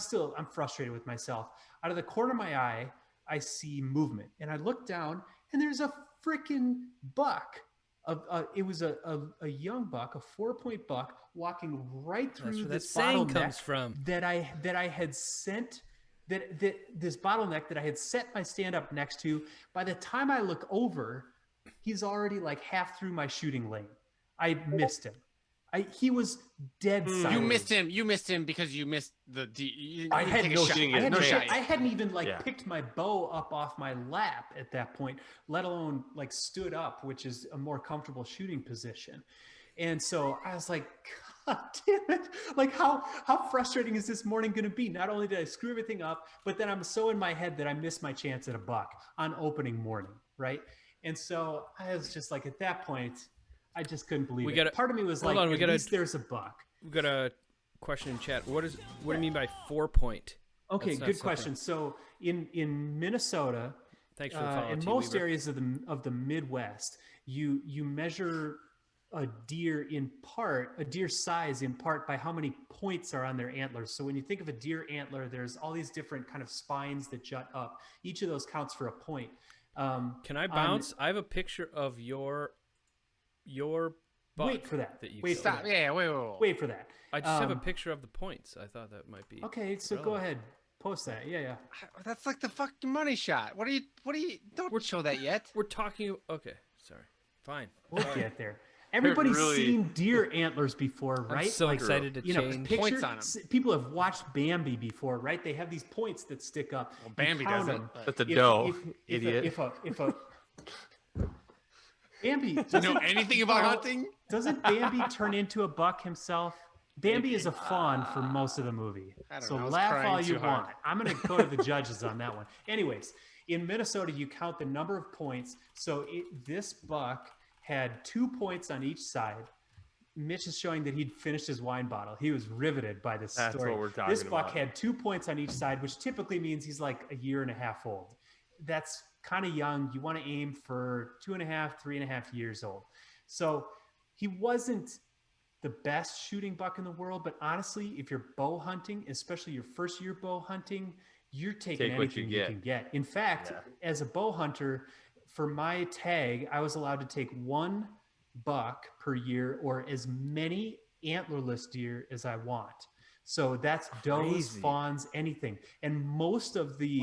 frustrated with myself. Out of the corner of my eye, I see movement, and I look down, and there's a freaking buck. It was a young buck, a 4-point buck, walking right through this bottleneck comes from. that I had sent. That this bottleneck that I had set my stand up next to. By the time I look over, he's already like half through my shooting lane. I missed him. He was dead silent. You missed him because you missed the. I had no shot. I hadn't even picked my bow up off my lap at that point, let alone like stood up, which is a more comfortable shooting position. And so I was like, God damn it. Like how frustrating is this morning going to be? Not only did I screw everything up, but then I'm so in my head that I missed my chance at a buck on opening morning. Right. And so I was just like, at that point, I just couldn't believe it. Part of me was like, at least there's a buck. We got a question in chat. What do you mean by 4-point? Okay, good question. So in Minnesota, thanks for the follow, in most areas of the Midwest, you measure a deer size in part by how many points are on their antlers. So when you think of a deer antler, there's all these different kind of spines that jut up. Each of those counts for a point. Can I bounce? I have a picture of your buck. Wait for that. Wait for that. I just have a picture of the points. I thought that might be okay. So relevant. Go ahead, post that. Yeah. That's like the fucking money shot. What are you? Don't show that yet. We're talking. Okay, sorry. Fine. We'll get there. Everybody's seen deer antlers before, right? I'm so excited to change points on them. People have watched Bambi before, right? They have these points that stick up. Well, Bambi doesn't. That's a doe, idiot. If a Bambi doesn't know anything about hunting. Doesn't Bambi turn into a buck himself? Bambi is a fawn for most of the movie. So laugh all you want. I'm going to go to the judges on that one. Anyways, in Minnesota, you count the number of points. So this buck had 2 points on each side. Mitch is showing that he'd finished his wine bottle. He was riveted by this story. That's what we're talking about. This buck had 2 points on each side, which typically means he's like a year and a half old. That's kind of young. You want to aim for 2.5, 3.5 years old. So he wasn't the best shooting buck in the world, but honestly, if you're bow hunting, especially your first year bow hunting, you're taking anything you can get. In fact, as a bow hunter, for my tag, I was allowed to take 1 buck per year or as many antlerless deer as I want. So that's does, fawns, anything. And most of the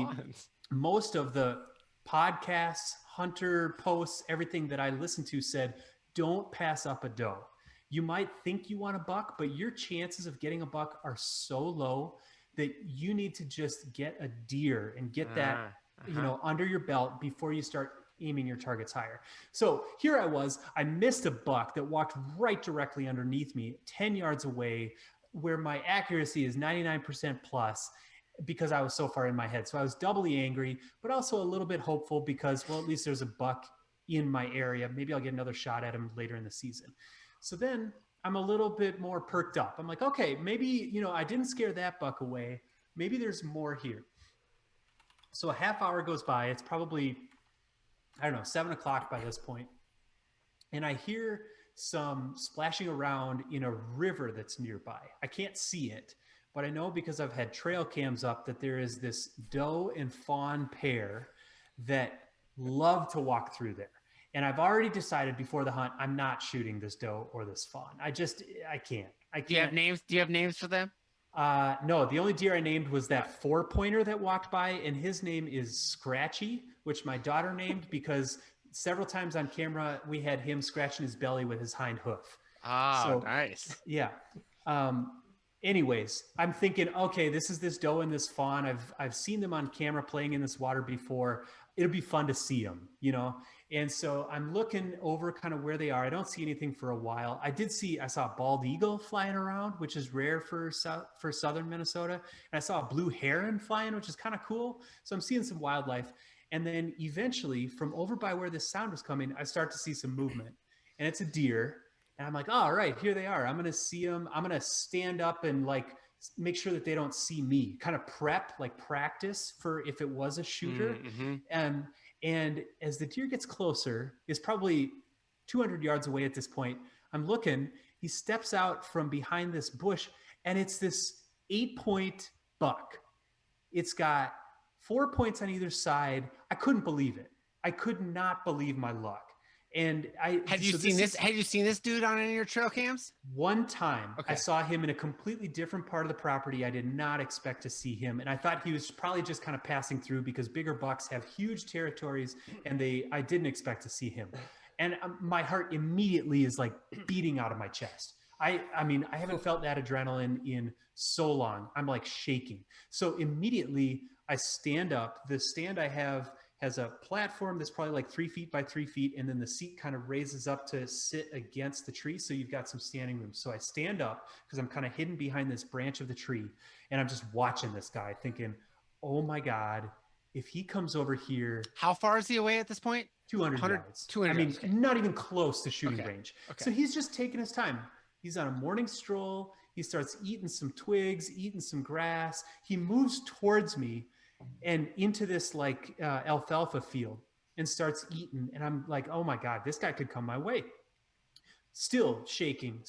podcasts, hunter posts, everything that I listened to said, don't pass up a doe. You might think you want a buck, but your chances of getting a buck are so low that you need to just get a deer and get that under your belt before you start aiming your targets higher. So here I missed a buck that walked right directly underneath me, 10 yards away, where my accuracy is 99% plus because I was so far in my head. So I was doubly angry, but also a little bit hopeful because, well, at least there's a buck in my area. Maybe I'll get another shot at him later in the season. So then I'm a little bit more perked up. I'm like, okay, maybe, I didn't scare that buck away. Maybe there's more here. So a half hour goes by. It's probably, 7 o'clock by this point. And I hear some splashing around in a river that's nearby. I can't see it, but I know because I've had trail cams up that there is this doe and fawn pair that love to walk through there. And I've already decided before the hunt, I'm not shooting this doe or this fawn. I can't. Do you have names? Do you have names for them? No, the only deer I named was that 4-pointer that walked by, and his name is Scratchy, which my daughter named because several times on camera we had him scratching his belly with his hind hoof. Nice. Yeah. Anyways, I'm thinking, okay, this is this doe and this fawn. I've seen them on camera playing in this water before. It'll be fun to see them, And so I'm looking over kind of where they are. I don't see anything for a while. I saw a bald eagle flying around, which is rare for southern Minnesota. And I saw a blue heron flying, which is kind of cool. So I'm seeing some wildlife. And then eventually, from over by where this sound was coming, I start to see some movement. And it's a deer. And I'm like, oh, all right, here they are. I'm going to see them. I'm going to stand up and like make sure that they don't see me, kind of prep, like practice for if it was a shooter. And as the deer gets closer, is probably 200 yards away at this point. I'm looking, he steps out from behind this bush, and it's this 8-point buck. It's got 4 points on either side. I couldn't believe it. I could not believe my luck. And have you seen this? Have you seen this dude on any of your trail cams? One time, I saw him in a completely different part of the property. I did not expect to see him, and I thought he was probably just kind of passing through because bigger bucks have huge territories, and I didn't expect to see him. And my heart immediately is like beating out of my chest. I mean, I haven't felt that adrenaline in so long. I'm like shaking. So immediately I stand up. The stand I have has a platform that's probably like 3 feet by 3 feet. And then the seat kind of raises up to sit against the tree. So you've got some standing room. So I stand up because I'm kind of hidden behind this branch of the tree. And I'm just watching this guy thinking, oh my God, if he comes over here. How far is he away at this point? 200 yards. 200 I mean, yards. not even close to shooting range. So he's just taking his time. He's on a morning stroll. He starts eating some twigs, eating some grass. He moves towards me and into this like alfalfa field and starts eating. And I'm like, oh my God, this guy could come my way. Still shaking.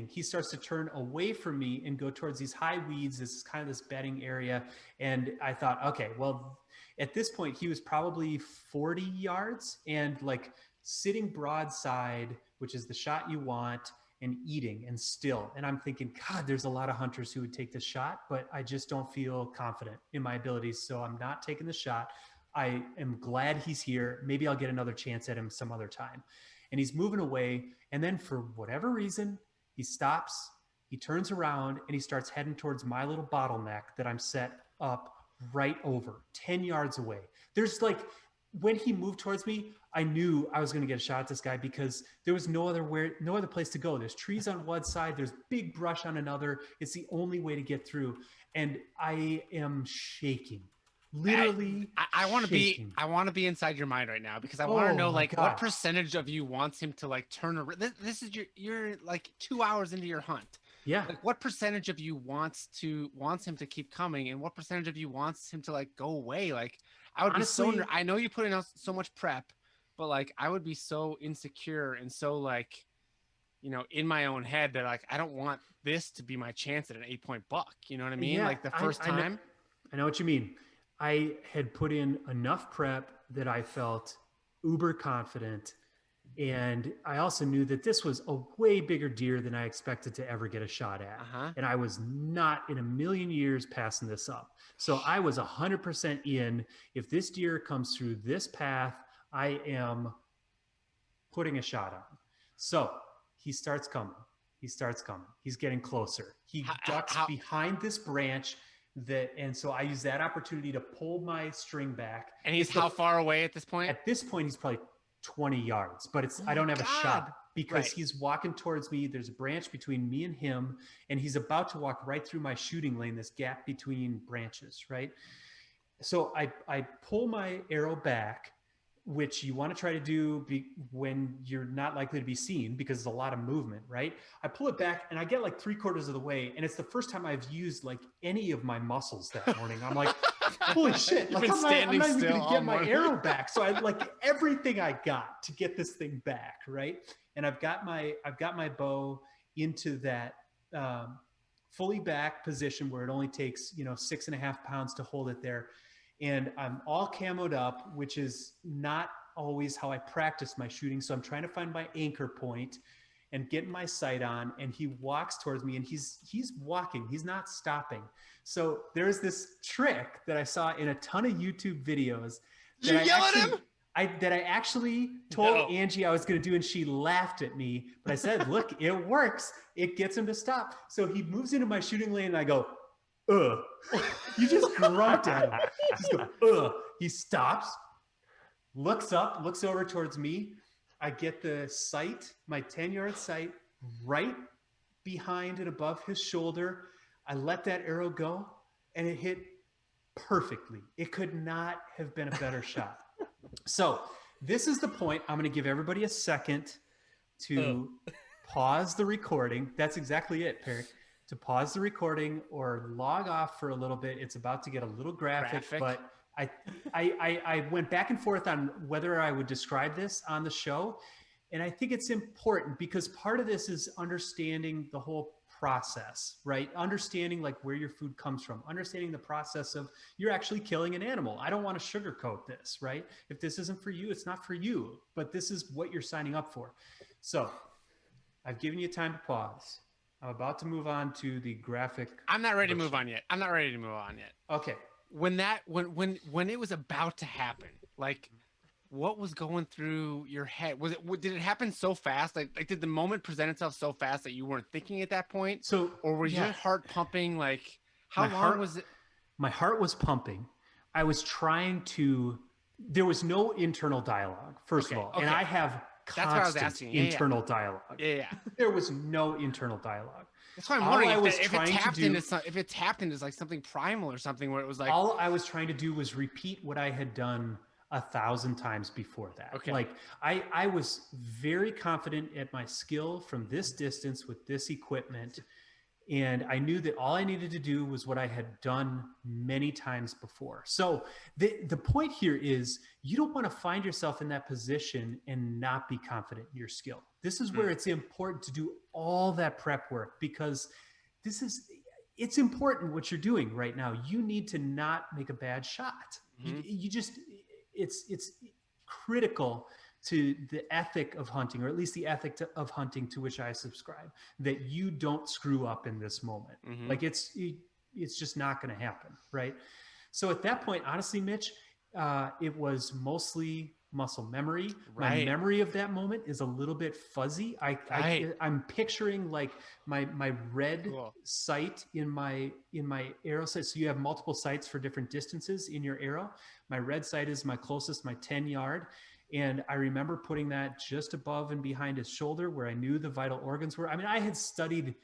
He starts to turn away from me and go towards these high weeds. This is kind of this bedding area. And I thought, okay, well, at this point, he was probably 40 yards and like sitting broadside, which is the shot you want, and eating and still. And I'm thinking, God, there's a lot of hunters who would take this shot, but I just don't feel confident in my abilities. So I'm not taking the shot. I am glad he's here. Maybe I'll get another chance at him some other time. And he's moving away. And then for whatever reason, he stops, he turns around, and he starts heading towards my little bottleneck that I'm set up right over 10 yards away. There's like, when he moved towards me, I knew I was going to get a shot at this guy because there was no other place to go. There's trees on one side, there's big brush on another. It's the only way to get through. And I am shaking. Literally, I want to be inside your mind right now because I want to know like what percentage of you wants him to like turn around. This is you're like 2 hours into your hunt. Yeah. Like what percentage of you wants him to keep coming, and what percentage of you wants him to like go away? Like I would honestly, be so. I know you put in so much prep, but like I would be so insecure and so like, you know, in my own head that like I don't want this to be my chance at an 8-point buck. You know what I mean? Yeah, like the first time. I know what you mean. I had put in enough prep that I felt uber confident. And I also knew that this was a way bigger deer than I expected to ever get a shot at. And I was not in a million years passing this up. So I was 100% in. If this deer comes through this path, I am putting a shot on. So he starts coming. He's getting closer. He ducks behind this branch. And so I use that opportunity to pull my string back. And he's how far away at this point? At this point, he's probably 20 yards, but I don't have a shot because he's walking towards me. There's a branch between me and him, and he's about to walk right through my shooting lane, this gap between branches, right? So I pull my arrow back, which you want to try to do when you're not likely to be seen because there's a lot of movement, right? I pull it back and I get like 3/4 of the way. And it's the first time I've used like any of my muscles that morning. I'm like, holy shit. Like, I'm not even going to get my arrow back. So I like everything I got to get this thing back, right? And I've got my bow into that fully back position where it only takes, 6.5 pounds to hold it there. And I'm all camoed up, which is not always how I practice my shooting. So I'm trying to find my anchor point and getting my sight on. And he walks towards me and he's walking. He's not stopping. So there's this trick that I saw in a ton of YouTube videos. Did you yell at him? That I actually told Angie I was going to do, and she laughed at me. But I said, look, it works. It gets him to stop. So he moves into my shooting lane and I go, ugh. You just grunt at him. Just go, ugh. He stops, looks up, looks over towards me. I get the sight, my 10-yard sight, right behind and above his shoulder. I let that arrow go, and it hit perfectly. It could not have been a better shot. So this is the point. I'm going to give everybody a second to pause the recording. That's exactly it, Perry. To pause the recording or log off for a little bit. It's about to get a little graphic. But I went back and forth on whether I would describe this on the show. And I think it's important because part of this is understanding the whole process, right? Understanding like where your food comes from, understanding the process of you're actually killing an animal. I don't want to sugarcoat this, right? If this isn't for you, it's not for you, but this is what you're signing up for. So I've given you time to pause. I'm about to move on to the graphic. I'm not ready to move on yet. Okay. When it was about to happen, like what was going through your head? Did it happen so fast? Like did the moment present itself so fast that you weren't thinking at that point? So, or was your heart pumping? Like how long was it? My heart was pumping. I was trying to, there was no internal dialogue, first of all. And I have constant internal dialogue. Yeah. There was no internal dialogue. That's why I'm wondering if it tapped into like something primal or something where it was like. All I was trying to do was repeat what I had done 1,000 times before that. Okay. Like I was very confident at my skill from this distance with this equipment. And I knew that all I needed to do was what I had done many times before. So the point here is you don't want to find yourself in that position and not be confident in your skill. This is where it's important to do all that prep work because it's important what you're doing right now. You need to not make a bad shot. You just, it's critical to the ethic of hunting, or at least the ethic of hunting to which I subscribe, that you don't screw up in this moment. Like it's just not going to happen. Right. So at that point, honestly, Mitch, it was mostly muscle memory. My memory of that moment is a little bit fuzzy. I'm picturing like my red sight in my arrow sight. So you have multiple sights for different distances in your arrow. My red sight is my closest, my 10-yard. And I remember putting that just above and behind his shoulder where I knew the vital organs were. I mean, I had studied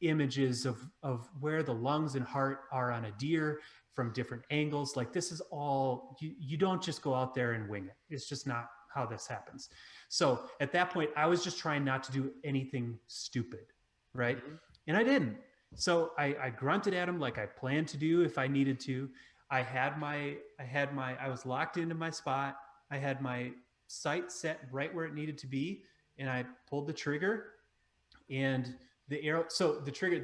images of where the lungs and heart are on a deer from different angles. Like this is all, you don't just go out there and wing it. It's just not how this happens. So at that point, I was just trying not to do anything stupid, right? And I didn't. So I grunted at him like I planned to do if I needed to. I was locked into my spot. I had my sight set right where it needed to be, and I pulled the trigger and the arrow. So the trigger,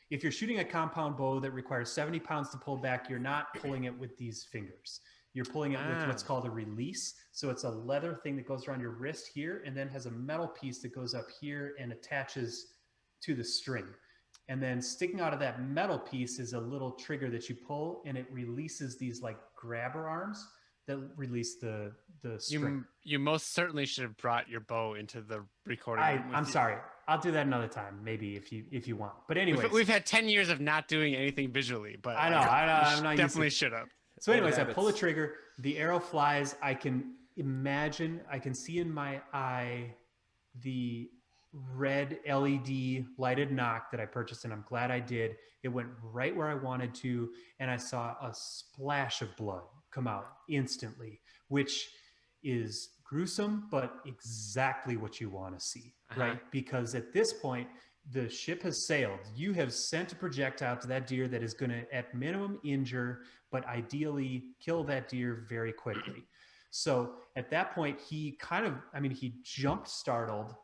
if you're shooting a compound bow that requires 70 pounds to pull back, you're not pulling it with these fingers. You're pulling it with what's called a release. So it's a leather thing that goes around your wrist here and then has a metal piece that goes up here and attaches to the string. And then sticking out of that metal piece is a little trigger that you pull, and it releases these like grabber arms that release the string. You most certainly should have brought your bow into the recording. I'm sorry. I'll do that another time, maybe if you want. But anyway, we've had 10 years of not doing anything visually, but I know. I'm not definitely should have. So anyways, I pull the trigger, the arrow flies. I can see in my eye the red LED lighted knock that I purchased, and I'm glad I did. It went right where I wanted to, and I saw a splash of blood come out instantly, which is gruesome, but exactly what you want to see, right? Because at this point, the ship has sailed. You have sent a projectile to that deer that is going to, at minimum, injure, but ideally kill that deer very quickly. So at that point, he jumped startled.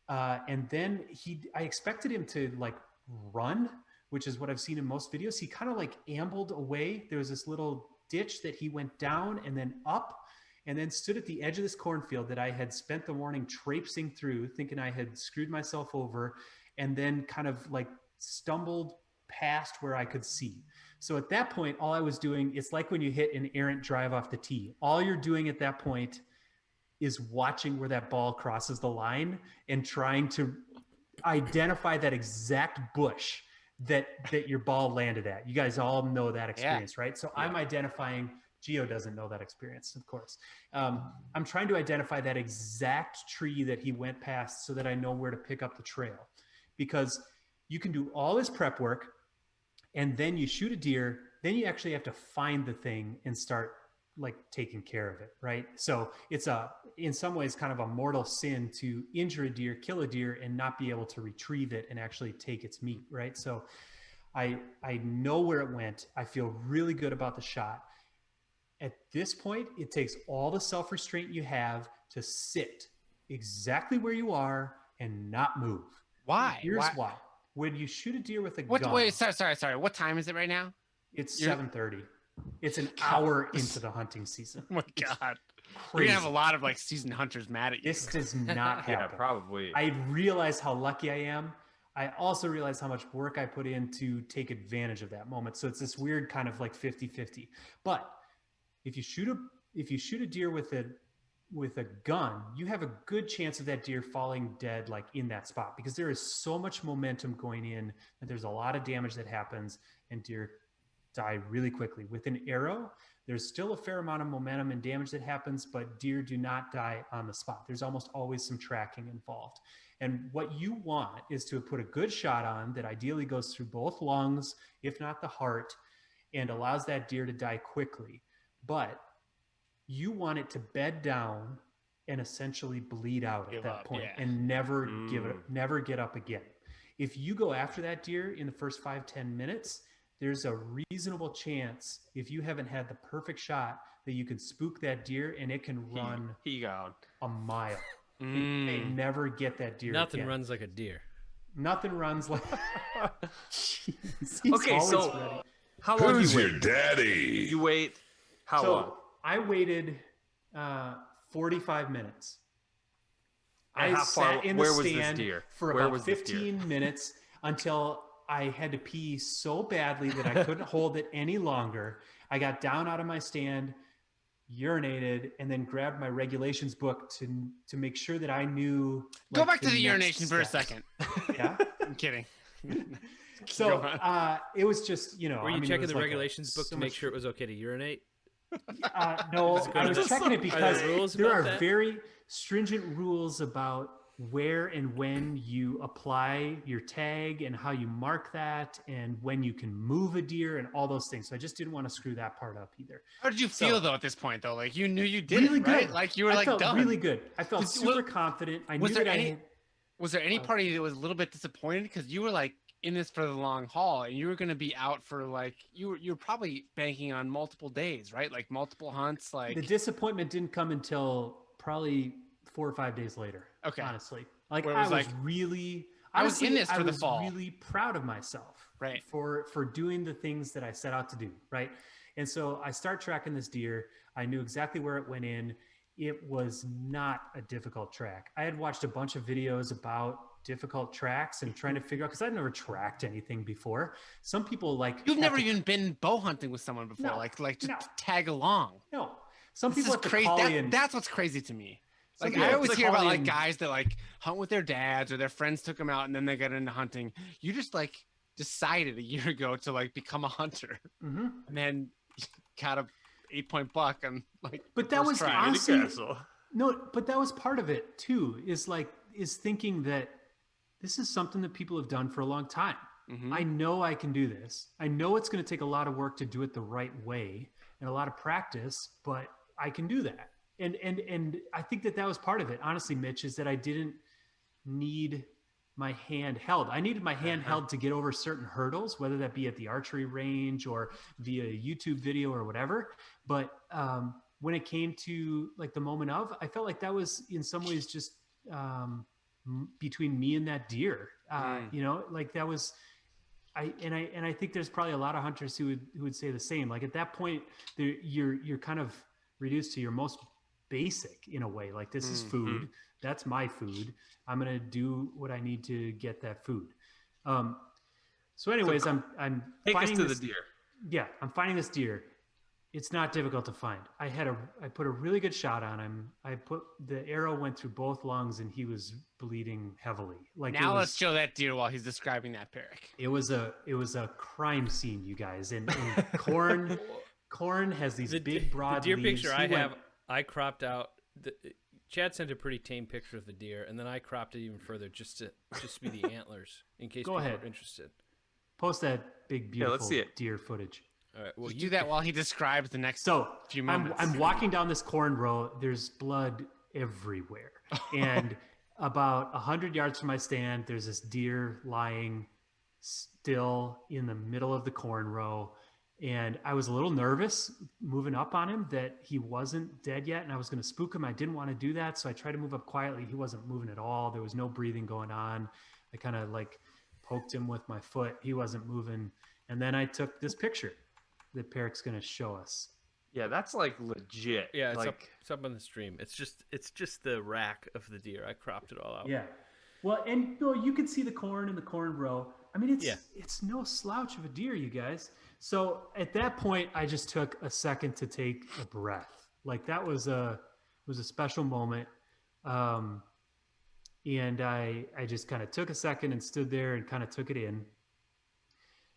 And then I expected him to like run, which is what I've seen in most videos. He kind of like ambled away. There was this little ditch that he went down and then up, and then stood at the edge of this cornfield that I had spent the morning traipsing through, thinking I had screwed myself over, and then kind of like stumbled past where I could see. So at that point, all I was doing, it's like when you hit an errant drive off the tee. All you're doing at that point is watching where that ball crosses the line and trying to identify that exact bush that your ball landed at. You guys all know that experience, right? So I'm identifying, Gio doesn't know that experience, of course. I'm trying to identify that exact tree that he went past so that I know where to pick up the trail. Because you can do all this prep work and then you shoot a deer then you actually have to find the thing and start like taking care of it, right? So it's in some ways kind of a mortal sin to injure a deer, kill a deer, and not be able to retrieve it and actually take its meat, right? So I know where it went. I feel really good about the shot. At this point, it takes all the self-restraint you have to sit exactly where you are and not move. Why? Here's why. When you shoot a deer with a gun. Wait, sorry. What time is it right now? It's 7:30. It's an hour into the hunting season. Oh my God. Crazy. You're gonna have a lot of like seasoned hunters mad at you. This does not happen. Yeah, probably. I realize how lucky I am. I also realize how much work I put in to take advantage of that moment. So it's this weird kind of like 50-50. But if you shoot a deer with a gun, you have a good chance of that deer falling dead like in that spot, because there is so much momentum going in that there's a lot of damage that happens and deer die really quickly. With an arrow, there's still a fair amount of momentum and damage that happens, but deer do not die on the spot. There's almost always some tracking involved. And what you want is to put a good shot on that ideally goes through both lungs, if not the heart, and allows that deer to die quickly. But you want it to bed down and essentially bleed out at that point and never get up again. If you go after that deer in the first 5-10 minutes, there's a reasonable chance, if you haven't had the perfect shot, that you can spook that deer and it can run a mile. It may never get that deer. Nothing again. runs like a deer. Nothing runs like. Okay, so ready. How long Who's do you your daddy? You wait. How long? I waited 45 minutes. And I sat in the stand for about 15 minutes until I had to pee so badly that I couldn't hold it any longer. I got down out of my stand, urinated, and then grabbed my regulations book to make sure that I knew. Go back to the urination for a second. Yeah, I'm kidding. So it was just, Were you checking the regulations book to make sure it was okay to urinate? No, I was checking it because there are that? very stringent rules about where and when you apply your tag and how you mark that and when you can move a deer and all those things. So I just didn't want to screw that part up either. How did you feel though at this point though? Like you knew you did really it, right? good. Like you were I felt done. really good. I felt super confident. I knew that Was there any party that was a little bit disappointed because you were like in this for the long haul and you were going to be out for like you were probably banking on multiple days, right? Like multiple hunts. Like the disappointment didn't come until probably 4 or 5 days later. Okay, honestly, like I was like really. I was in this for the fall. I was really proud of myself, right, for doing the things that I set out to do, right. And so I start tracking this deer. I knew exactly where it went in. It was not a difficult track. I had watched a bunch of videos about difficult tracks and trying to figure out, because I'd never tracked anything before. Some people like you've never even been bow hunting with someone before, like just tag along. No, some people have to crazy. call in. That's what's crazy to me. Like I always hear about like guys that like hunt with their dads or their friends took them out and then they got into hunting. You just like decided a year ago to like become a hunter, and then got a 8-point buck and like. But that was honestly no. But that was part of it too. Is thinking that this is something that people have done for a long time. I know I can do this. I know it's going to take a lot of work to do it the right way and a lot of practice, but I can do that. And I think that was part of it, honestly, Mitch, is that I didn't need my hand held. I needed my hand held to get over certain hurdles, whether that be at the archery range or via YouTube video or whatever. But when it came to like the moment of, I felt like that was in some ways just between me and that deer. You know, like that was. I think there's probably a lot of hunters who would say the same. Like at that point, you're kind of reduced to your most basic in a way. Like this is food. That's my food. I'm gonna do what I need to get that food. So anyways, I'm finding the deer. Yeah, I'm finding this deer. It's not difficult to find. I put a really good shot on him. The arrow went through both lungs and he was bleeding heavily. Like now let's show that deer while he's describing that Peric. It was a crime scene, you guys. And Corn has these big broad the deer leaves. picture I cropped out. Chad sent a pretty tame picture of the deer, and then I cropped it even further just to be the antlers in case people are interested. Post that big beautiful let's see it. deer footage. All right. Well, you do that while he describes the next few moments. I'm walking down this corn row. There's blood everywhere. And about 100 yards from my stand, there's this deer lying still in the middle of the corn row. And I was a little nervous moving up on him that he wasn't dead yet. And I was going to spook him. I didn't want to do that. So I tried to move up quietly. He wasn't moving at all. There was no breathing going on. I kind of like poked him with my foot. He wasn't moving. And then I took this picture that Peric's going to show us. Yeah, that's like legit. Yeah, it's, like, it's up on the stream. It's just the rack of the deer. I cropped it all out. Yeah. Well, and you can see the corn in the corn row. I mean, it's no slouch of a deer, you guys. So at that point, I just took a second to take a breath. Like that was a special moment. And I just kind of took a second and stood there and kind of took it in.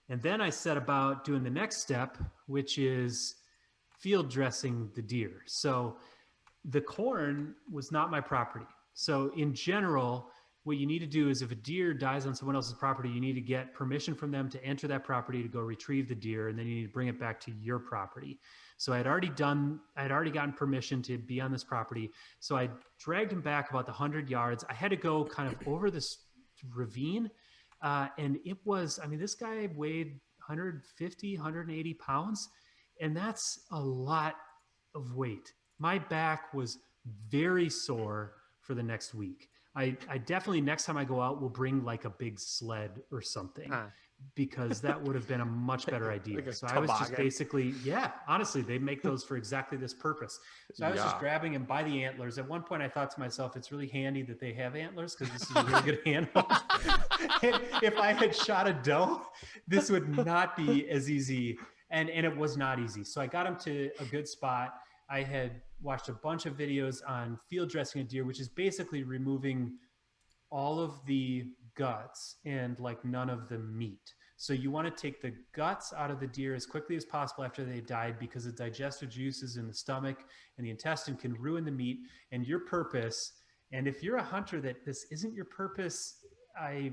And then I set about doing the next step, which is field dressing the deer. So the corn was not my property. So in general, what you need to do is if a deer dies on someone else's property, you need to get permission from them to enter that property to go retrieve the deer, and then you need to bring it back to your property. So I had already gotten permission to be on this property. So I dragged him back about the 100 yards. I had to go kind of over this ravine. And it was, I mean, this guy weighed 150, 180 pounds, and that's a lot of weight. My back was very sore for the next week. I definitely, next time I go out, will bring like a big sled or something because that would have been a much better idea. Like so I was just basically, honestly, they make those for exactly this purpose. So I was just grabbing him by the antlers. At one point I thought to myself, it's really handy that they have antlers because this is a really good handle. If I had shot a doe, this would not be as easy. And it was not easy. So I got him to a good spot. I had watched a bunch of videos on field dressing a deer, which is basically removing all of the guts and like none of the meat. So you want to take the guts out of the deer as quickly as possible after they died because the digestive juices in the stomach and the intestine can ruin the meat and your purpose. And if you're a hunter that this isn't your purpose, I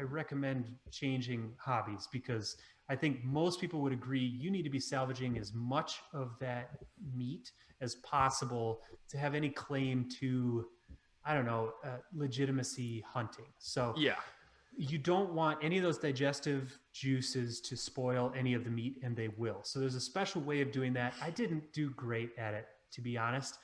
recommend changing hobbies because I think most people would agree you need to be salvaging as much of that meat as possible to have any claim to, I don't know, legitimacy hunting. So you don't want any of those digestive juices to spoil any of the meat, and they will. So there's a special way of doing that. I didn't do great at it, to be honest.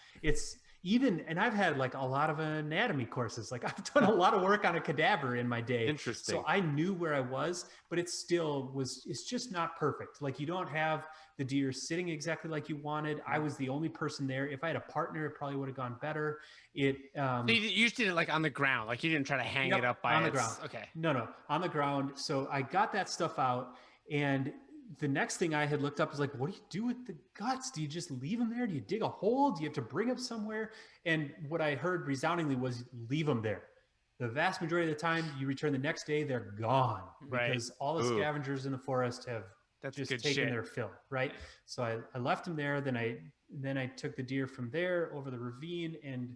And I've had like a lot of anatomy courses. Like I've done a lot of work on a cadaver in my day. Interesting. So I knew where I was, but it's just not perfect. Like you don't have the deer sitting exactly like you wanted. I was the only person there. If I had a partner, it probably would have gone better. So you just did it like on the ground. Like you didn't try to hang it up on the ground. Okay. No, on the ground. So I got that stuff out, and the next thing I had looked up is like, what do you do with the guts? Do you just leave them there? Do you dig a hole? Do you have to bring them somewhere? And what I heard resoundingly was leave them there. The vast majority of the time you return the next day, they're gone because all the scavengers in the forest have just taken their fill. Right. So I left them there. Then I took the deer from there over the ravine and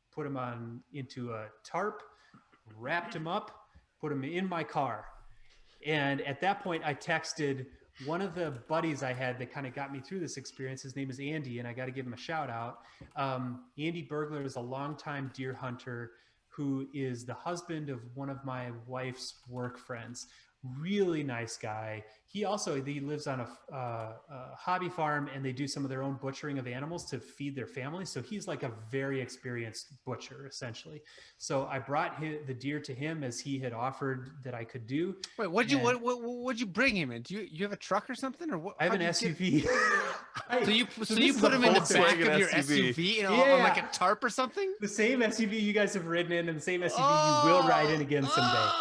put him into a tarp, wrapped him up, put him in my car. And at that point, I texted one of the buddies I had that kind of got me through this experience. His name is Andy, and I got to give him a shout out. Andy Bergler is a longtime deer hunter who is the husband of one of my wife's work friends. Really nice guy. He lives on a hobby farm, and they do some of their own butchering of animals to feed their family. So he's like a very experienced butcher, essentially. So I brought the deer to him as he had offered that I could do. Wait, what'd you bring him in? Do you have a truck or something, or what? I have an SUV. So you put him in the back of your SUV on like a tarp or something? The same SUV you guys have ridden in, and the same SUV you will ride in again someday.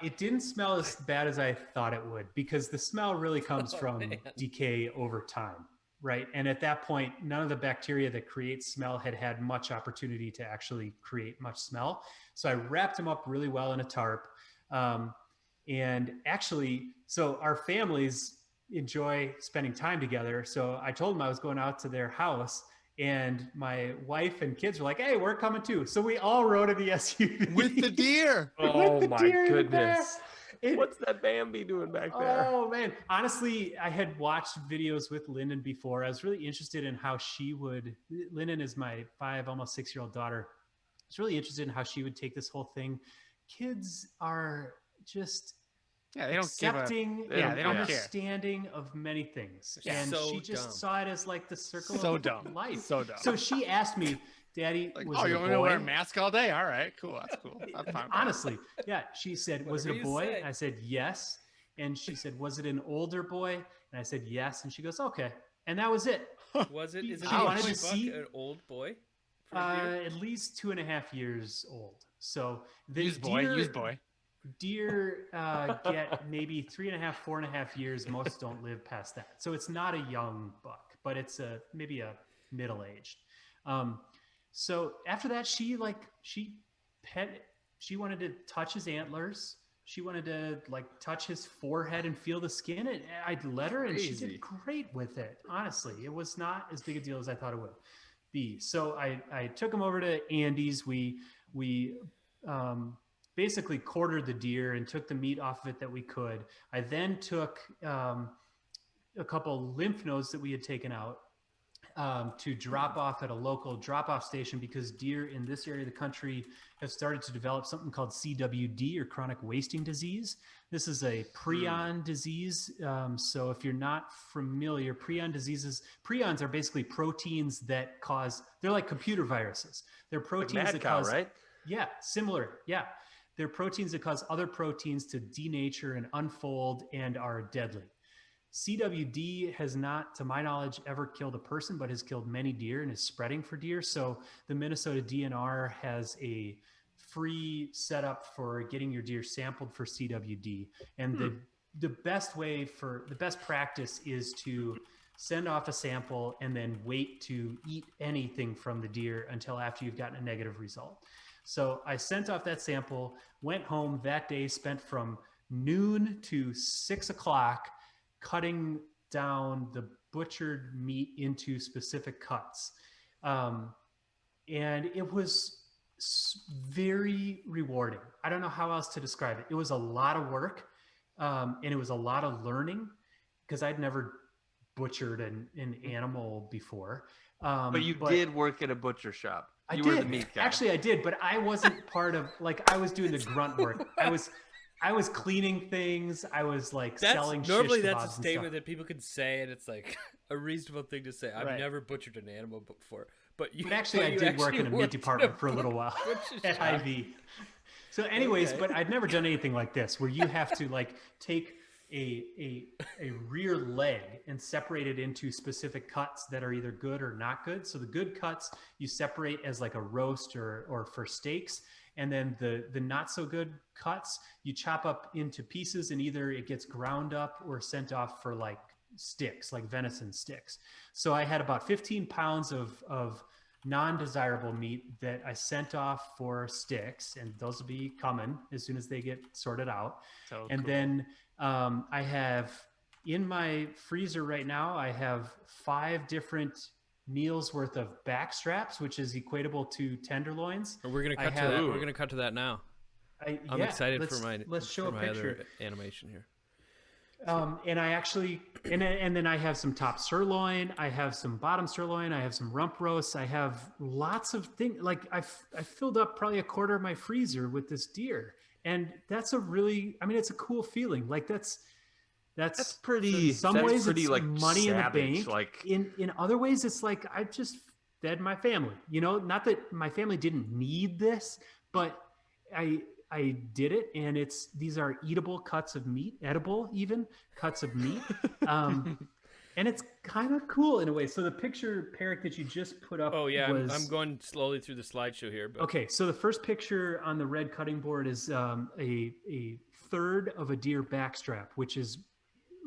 It didn't smell as bad as I thought it would because the smell really comes from decay over time, right? And at that point, none of the bacteria that create smell had much opportunity to actually create much smell. So I wrapped him up really well in a tarp. And actually, so our families enjoy spending time together. So I told them I was going out to their house, and my wife and kids were like, "Hey, we're coming too." So we all rode in the SUV with the deer. Oh my goodness! What's that Bambi doing back there? Oh man, honestly, I had watched videos with Lyndon before. I was really interested in how she would. Lyndon is my 5, almost 6-year-old daughter. I was really interested in how she would take this whole thing. Kids are just they don't accepting, they don't understanding of many things, and so she just saw it as like the circle of life. So dumb. So she asked me, Daddy, like, was it you a want boy? me to wear a mask all day? All right, cool. That's cool. I'm fine. Honestly, yeah. She said, was it a boy? Say. I said, yes. And she said, was it an older boy? And I said, yes. And she goes, okay. And that was it. Was it? Is it she wanted to see an old boy? At least 2.5 years old. So the used boy. Deer get maybe 3.5, 4.5 years. Most don't live past that. So it's not a young buck, but it's maybe a middle-aged. So after that, she wanted to touch his antlers. She wanted to touch his forehead and feel the skin. And I'd let her, and she did great with it. Honestly, it was not as big a deal as I thought it would be. So I took him over to Andy's. We basically quartered the deer and took the meat off of it that we could. I then took a couple lymph nodes that we had taken out to drop off at a local drop-off station, because deer in this area of the country have started to develop something called CWD, or chronic wasting disease. This is a prion disease. So if you're not familiar, prions are basically proteins that they're like computer viruses. They're proteins that cause, right? Yeah, similar. Yeah. They're proteins that cause other proteins to denature and unfold and are deadly. CWD has not, to my knowledge, ever killed a person, but has killed many deer and is spreading for deer. So the Minnesota DNR has a free setup for getting your deer sampled for CWD. And the best practice is to send off a sample and then wait to eat anything from the deer until after you've gotten a negative result. So I sent off that sample, went home that day, spent from noon to 6 o'clock cutting down the butchered meat into specific cuts. And it was very rewarding. I don't know how else to describe it. It was a lot of work, and it was a lot of learning, because I'd never butchered an animal before. But you did work at a butcher shop. I did. Were the meat guy. Actually, I did, but I wasn't part of, I was doing the grunt work. I was cleaning things. I was selling shish normally kebabs. That's a statement that people can say, and it's like a reasonable thing to say. I've never butchered an animal before, but I did work in a meat department for a little while at Hy-Vee. So, anyways, but I'd never done anything like this, where you have to take a rear leg and separate it into specific cuts that are either good or not good. So the good cuts you separate as a roast or for steaks. And then the not so good cuts, you chop up into pieces, and either it gets ground up or sent off for sticks, like venison sticks. So I had about 15 pounds of non-desirable meat that I sent off for sticks, and those will be coming as soon as they get sorted out. Then I have in my freezer right now, I have 5 different meals worth of back straps, which is equatable to tenderloins. We're gonna cut to that. We're gonna cut to that now. I'm excited for my other animation here. And I actually, and then I have some top sirloin, I have some bottom sirloin, I have some rump roasts, I have lots of things. I filled up probably a quarter of my freezer with this deer, and that's it's a cool feeling. That's pretty. In some ways, it's money savage, in the bank. In other ways, it's I just fed my family. Not that my family didn't need this, but I did it, and these are eatable cuts of meat, edible even cuts of meat, and it's kind of cool in a way. So the picture, Peric, that you just put up. Oh yeah, I'm going slowly through the slideshow here. But... Okay, so the first picture on the red cutting board is a third of a deer backstrap, which is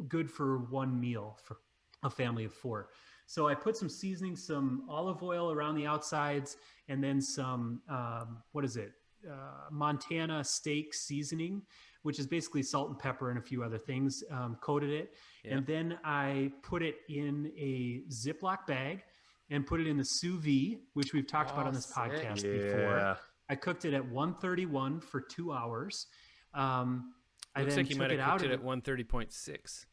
good for one meal for a family of 4. So I put some seasoning, some olive oil around the outsides, and then some Montana steak seasoning, which is basically salt and pepper and a few other things, coated it. Yeah. And then I put it in a Ziploc bag and put it in the sous vide, which we've talked about on this podcast before. I cooked it at 131 for 2 hours. Looks like you might have cooked it at 130.6.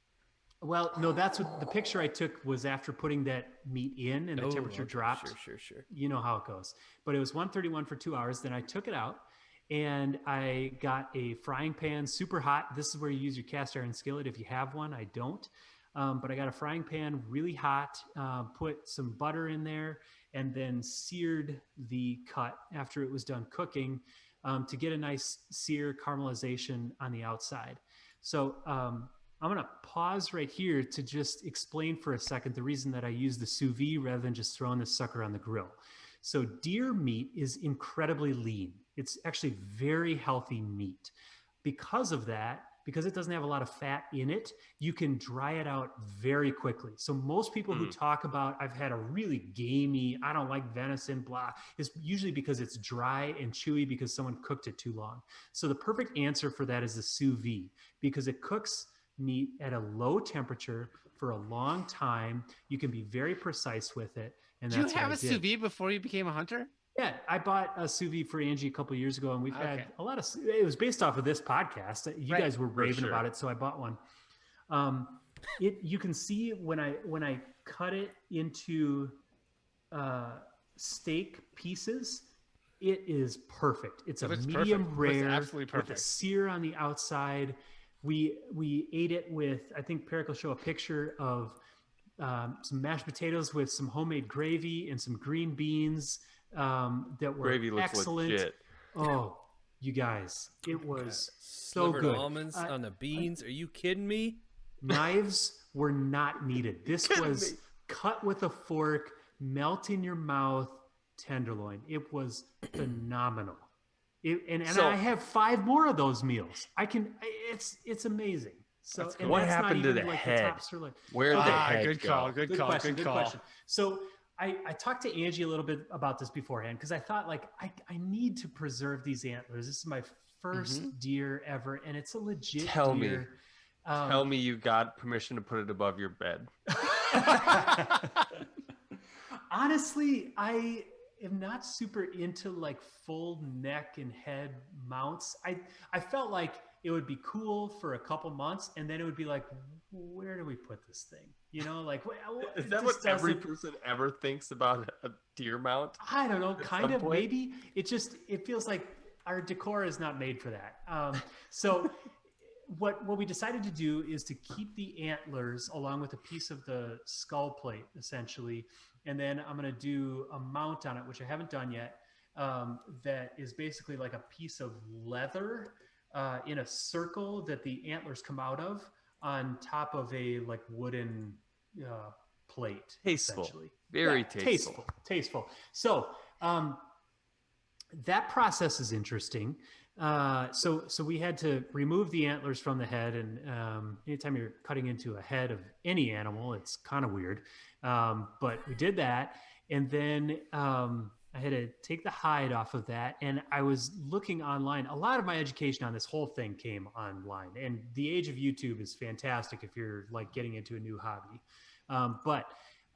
Well, no, that's what the picture I took was after putting that meat in and the temperature dropped. Sure. You know how it goes. But it was 131 for 2 hours. Then I took it out and I got a frying pan, super hot. This is where you use your cast iron skillet if you have one. I don't. But I got a frying pan really hot, put some butter in there, and then seared the cut after it was done cooking to get a nice sear caramelization on the outside. So I'm going to pause right here to just explain for a second the reason that I use the sous vide rather than just throwing this sucker on the grill. So deer meat is incredibly lean. It's actually very healthy meat. Because of that, because it doesn't have a lot of fat in it, you can dry it out very quickly. So most people who talk about, I've had a really gamey, I don't like venison, blah, is usually because it's dry and chewy because someone cooked it too long. So the perfect answer for that is the sous vide, because it cooks meat at a low temperature for a long time. You can be very precise with it. And did you have a sous vide before you became a hunter? Yeah, I bought a sous vide for Angie a couple of years ago, and we've had a lot of. It was based off of this podcast. You guys were raving about it, so I bought one. You can see when I cut it into steak pieces, it is perfect. It's a medium rare, absolutely perfect, with a sear on the outside. We ate it with, I think Peric will show a picture of some mashed potatoes with some homemade gravy and some green beans. That were gravy looks excellent. Legit. Oh, you guys, it was so Slivered good. Almonds on the beans? Are you kidding me? Knives were not needed. This was cut with a fork, melt in your mouth, tenderloin. It was phenomenal. And I have 5 more of those meals. It's amazing. So what happened to the head? Where the head? Good call. Good question. So I talked to Angie a little bit about this beforehand because I thought, like, I need to preserve these antlers. This is my first deer ever, and it's a legit deer. Tell me you got permission to put it above your bed. Honestly, I am not super into like full neck and head mounts. I felt like it would be cool for a couple months, and then it would be like, where do we put this thing? You know, like, is that what every person ever thinks about a deer mount? I don't know, kind of, maybe. It feels like our decor is not made for that. So what we decided to do is to keep the antlers along with a piece of the skull plate, essentially. And then I'm going to do a mount on it, which I haven't done yet. That is basically like a piece of leather in a circle that the antlers come out of on top of a like wooden plate. Tasteful. Very tasteful. So that process is interesting. So we had to remove the antlers from the head, and anytime you're cutting into a head of any animal, it's kind of weird. But we did that, and then I had to take the hide off of that, and I was looking online. A lot of my education on this whole thing came online, and the age of YouTube is fantastic if you're like getting into a new hobby. But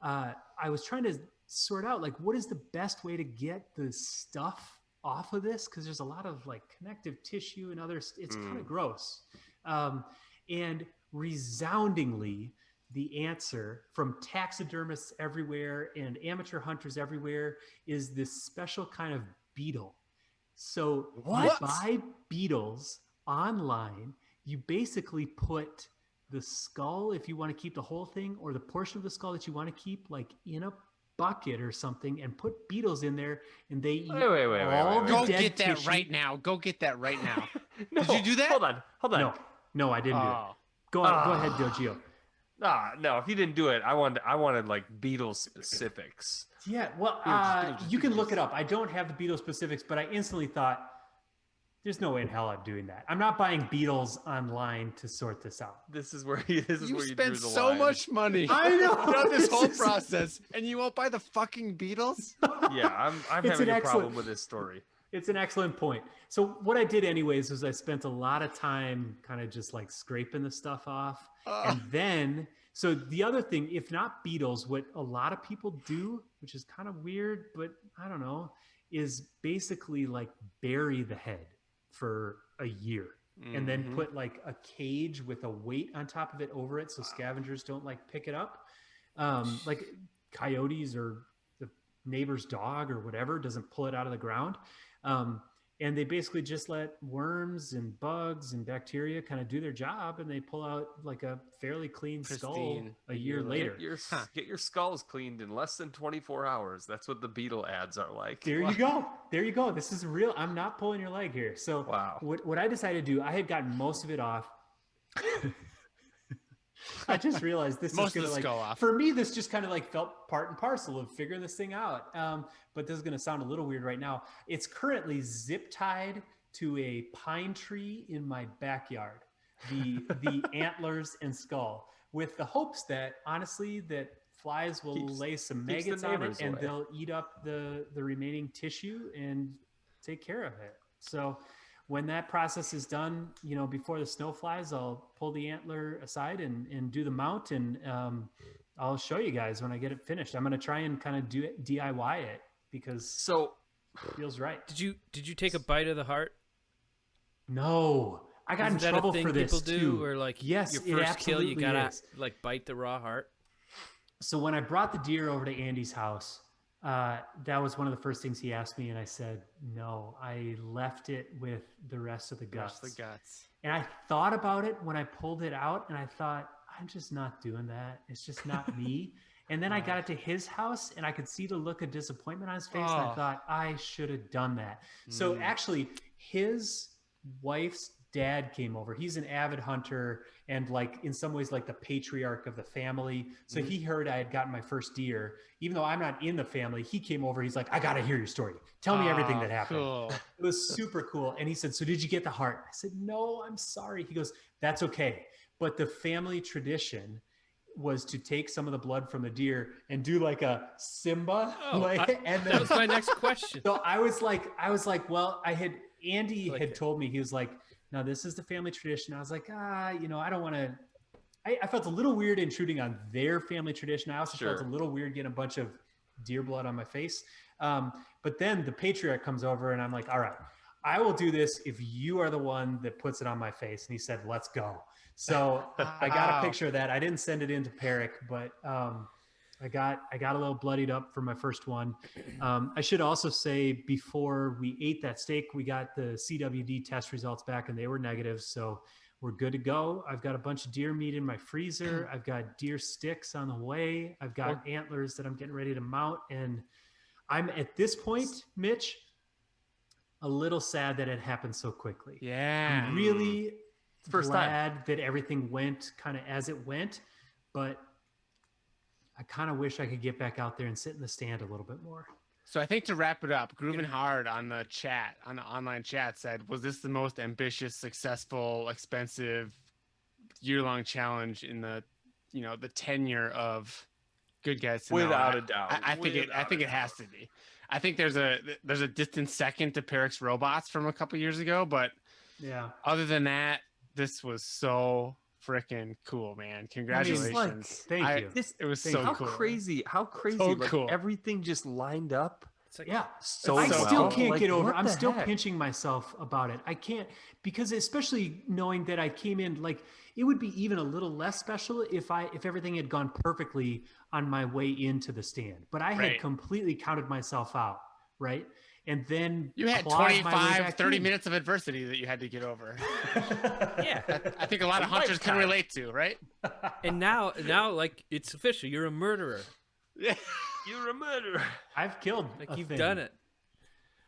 I was trying to sort out like what is the best way to get the stuff off of this, because there's a lot of like connective tissue and others. It's kind of gross. And resoundingly, the answer from taxidermists everywhere and amateur hunters everywhere is this special kind of beetle. So you buy beetles online. You basically put the skull, if you want to keep the whole thing, or the portion of the skull that you want to keep, like in a bucket or something, and put beetles in there, and they eat all the Go dead get that tissue. right now. Go get that right now. No, did you do that? Hold on. No, I didn't do it. Go ahead, Dogio. No, if you didn't do it, I wanted like beetle specifics. Yeah, well, you can look it up. I don't have the beetle specifics, but I instantly thought, there's no way in hell I'm doing that. I'm not buying beetles online to sort this out. This is where you spent so much money. I know throughout this whole process, and you won't buy the fucking beetles. Yeah, I'm having a problem with this story. It's an excellent point. So what I did anyways was I spent a lot of time kind of just like scraping the stuff off. And then, so the other thing, if not beetles, what a lot of people do, which is kind of weird, but I don't know, is basically like bury the head for a year. and then put like a cage with a weight on top of it over it so scavengers don't like pick it up. Like coyotes or the neighbor's dog or whatever doesn't pull it out of the ground. And they basically just let worms and bugs and bacteria kind of do their job, and they pull out like a fairly clean skull a year later. Get your skulls cleaned in less than 24 hours. That's what the beetle ads are like. There you go. There you go. This is real. I'm not pulling your leg here. So what I decided to do, I had gotten most of it off. I just realized this is going to like, for me, this just kind of like felt part and parcel of figuring this thing out. But this is going to sound a little weird right now. It's currently zip tied to a pine tree in my backyard, the antlers and skull, with the hopes that honestly that flies will lay some maggots on it and they'll eat up the remaining tissue and take care of it. So when that process is done, you know, before the snow flies, I'll pull the antler aside and do the mount, and I'll show you guys when I get it finished. I'm going to try and kind of do it, DIY it, because it feels right. Did you take a bite of the heart? No, I got in trouble for this people too. Do, or like yes, your first kill, you gotta like bite the raw heart. So when I brought the deer over to Andy's house, that was one of the first things he asked me, and I said no. I left it with the rest of the guts. And I thought about it when I pulled it out, and I thought, I'm just not doing that. It's just not me. And then I got it to his house, and I could see the look of disappointment on his face, and I thought I should have done that. So actually, his wife's dad came over. He's an avid hunter and like in some ways like the patriarch of the family. So he heard I had gotten my first deer. Even though I'm not in the family, he came over. He's like, I got to hear your story. Tell me everything that happened. Cool. It was super cool. And he said, so did you get the heart? I said, no, I'm sorry. He goes, that's okay. But the family tradition was to take some of the blood from the deer and do like a Simba. And that was my next question. So I was like, well, Andy had told me, he was like, now this is the family tradition. I was like, you know, I don't want to, I felt a little weird intruding on their family tradition. I also felt a little weird getting a bunch of deer blood on my face. But then the patriarch comes over and I'm like, all right, I will do this if you are the one that puts it on my face. And he said, let's go. So I got a picture of that. I didn't send it into Peric, but I got a little bloodied up for my first one. I should also say before we ate that steak, we got the CWD test results back and they were negative. So we're good to go. I've got a bunch of deer meat in my freezer. I've got deer sticks on the way. I've got antlers that I'm getting ready to mount. And I'm at this point, Mitch, a little sad that it happened so quickly. Yeah. I'm really glad that everything went kind of as it went, but I kind of wish I could get back out there and sit in the stand a little bit more. So I think to wrap it up, Groovin' Hard on the chat, on the online chat said, was this the most ambitious, successful, expensive, year-long challenge in the, you know, the tenure of Good Guys to Know? Without a doubt. I think it has to be. I think there's a distant second to Peric's Robots from a couple years ago, but yeah. Other than that, this was so freaking cool, man. Congratulations. Thank you. It was so how cool. Crazy. How crazy. So like cool. Everything just lined up. It's like, yeah. So I still can't get over. I'm still heck? pinching myself about it. I can't, because especially knowing that I came in, like it would be even a little less special if everything had gone perfectly on my way into the stand. But I had completely counted myself out, right? And then you had 25, 30 minutes of adversity that you had to get over. Yeah. I think a lot of hunters can relate to, right? And now like it's official. You're a murderer. Yeah. You're a murderer. I've killed you've done it.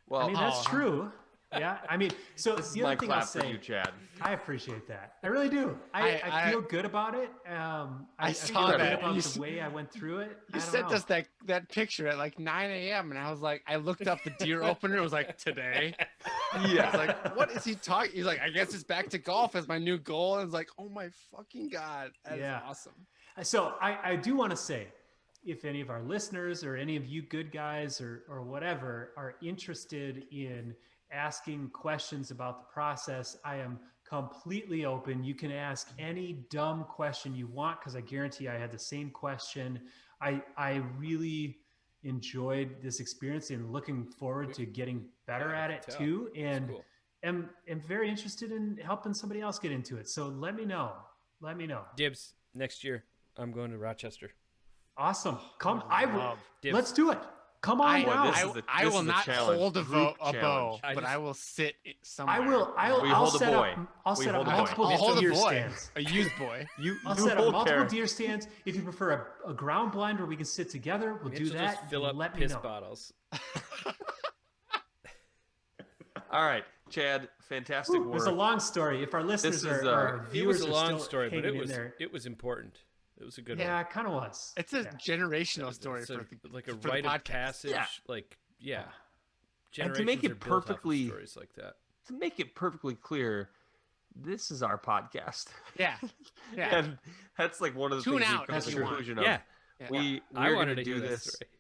Well, I mean, that's true. Yeah. I mean, so this the is other my thing clap I'll say, for you, Chad. I appreciate that. I really do. I feel good about it. I saw feel that. good about the way I went through it. You sent us that picture at like 9 a.m. and I was like, I looked up the deer opener. It was like, today. Yeah. I was like, what is he talking? He's like, I guess it's back to golf as my new goal. And it's like, oh my fucking God. That is awesome. So I do want to say, if any of our listeners or any of you good guys or whatever are interested in asking questions about the process, I am completely open. You can ask any dumb question you want, because I guarantee I had the same question. I really enjoyed this experience and looking forward to getting better at it too. And am very interested in helping somebody else get into it. So let me know. Dibs, next year I'm going to Rochester. Awesome. Come. Dibs. Let's do it. Come on down. I will not hold a bow, but I will sit somewhere. I'll set up multiple deer stands. A used boy. I'll set up multiple deer stands. If you prefer a ground blind where we can sit together, we'll do that. Just fill up piss bottles. All right, Chad, fantastic work. It was a long story. If our listeners our viewers it was a long story, but it was important. It was a good one. Yeah, it kind of was. It's a generational story like a rite of passage. Yeah. And to make it perfectly stories like that. To make it perfectly clear, this is our podcast. Yeah. And that's like one of the things we come to the conclusion of. Yeah. We're going to do this. Story.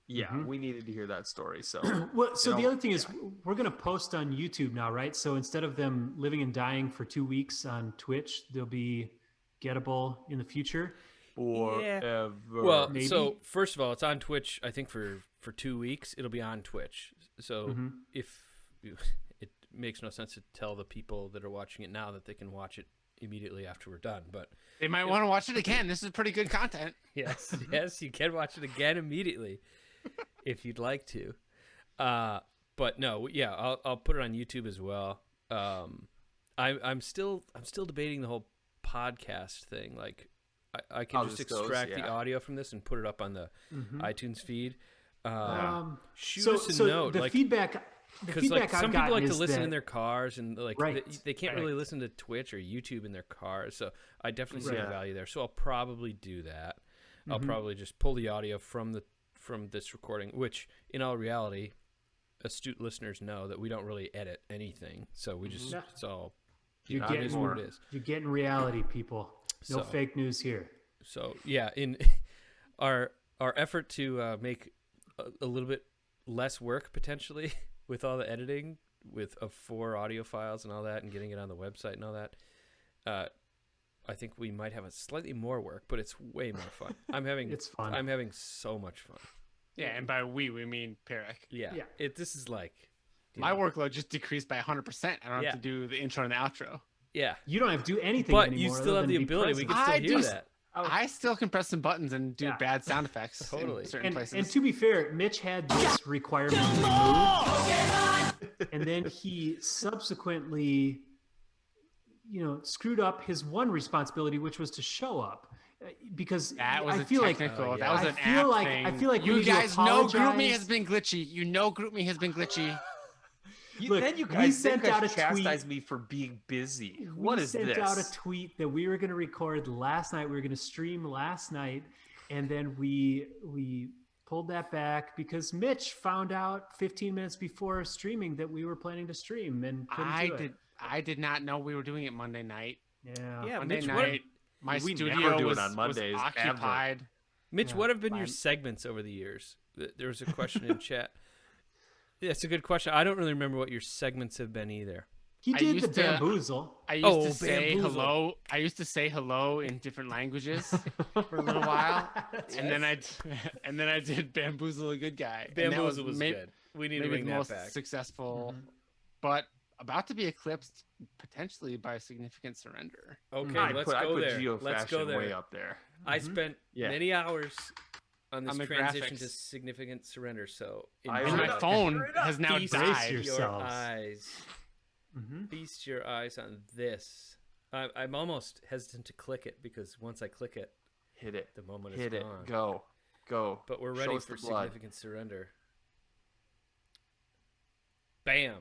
Yeah, we needed to hear that story. So, the other thing is, we're going to post on YouTube now, right? So instead of them living and dying for 2 weeks on Twitch, they'll be gettable in the future. Forever. Well, maybe? So first of all, it's on Twitch. I think for 2 weeks, it'll be on Twitch. So if it makes no sense to tell the people that are watching it now that they can watch it immediately after we're done, but they might want to watch it again. This is pretty good content. Yes, you can watch it again immediately if you'd like to. But no, yeah, I'll put it on YouTube as well. I'm still debating the whole podcast thing. Like I can just extract the audio from this and put it up on the iTunes feed. Shoot us a note. The feedback. Because like some people like to listen in their cars, and like they can't really listen to Twitch or YouTube in their cars. So I definitely see the value there. So I'll probably do that. I'll probably just pull the audio from this recording, which in all reality, astute listeners know that we don't really edit anything. So we just it's all you're getting reality, people. No fake news here. So yeah, in our effort to make a little bit less work potentially. With all the editing, of 4 audio files and all that, and getting it on the website and all that, I think we might have a slightly more work, but it's way more fun. It's fun. I'm having so much fun. Yeah, and by we mean Perek. Yeah. This is like my workload just decreased by 100%. I don't have to do the intro and the outro. Yeah, you don't have to do anything, but anymore, you still have the ability. We can still hear that. I still can press some buttons and do bad sound effects in certain places. And to be fair, Mitch had this requirement removed, and then he subsequently, screwed up his one responsibility, which was to show up. Because that was I feel technical. Like that was an app thing. I feel like you guys know GroupMe has been glitchy. GroupMe has been glitchy. Then you guys sent out a chastise me for being busy. What is this? We sent out a tweet that we were going to record last night. We were going to stream last night, and then we pulled that back because Mitch found out 15 minutes before streaming that we were planning to stream and couldn't do it. I did not know we were doing it Monday night. Yeah, Monday night. My studio was occupied. Mitch, what have been your segments over the years? There was a question in chat. Yeah, it's a good question. I don't really remember what your segments have been either. He did the bamboozle. I used to say hello. I used to say hello in different languages for a little while, and then I did bamboozle a good guy. Bamboozle was good. We need to bring that back. Successful, but about to be eclipsed potentially by Significant Surrender. Okay, let's go there. Let's go there. Way up there. I spent many hours on this transition to Significant Surrender, so my phone has now died. Your eyes. Feast your eyes on this. I'm almost hesitant to click it because once I click it, hit it. The moment is gone. Go. But we're ready for Significant Surrender. Bam!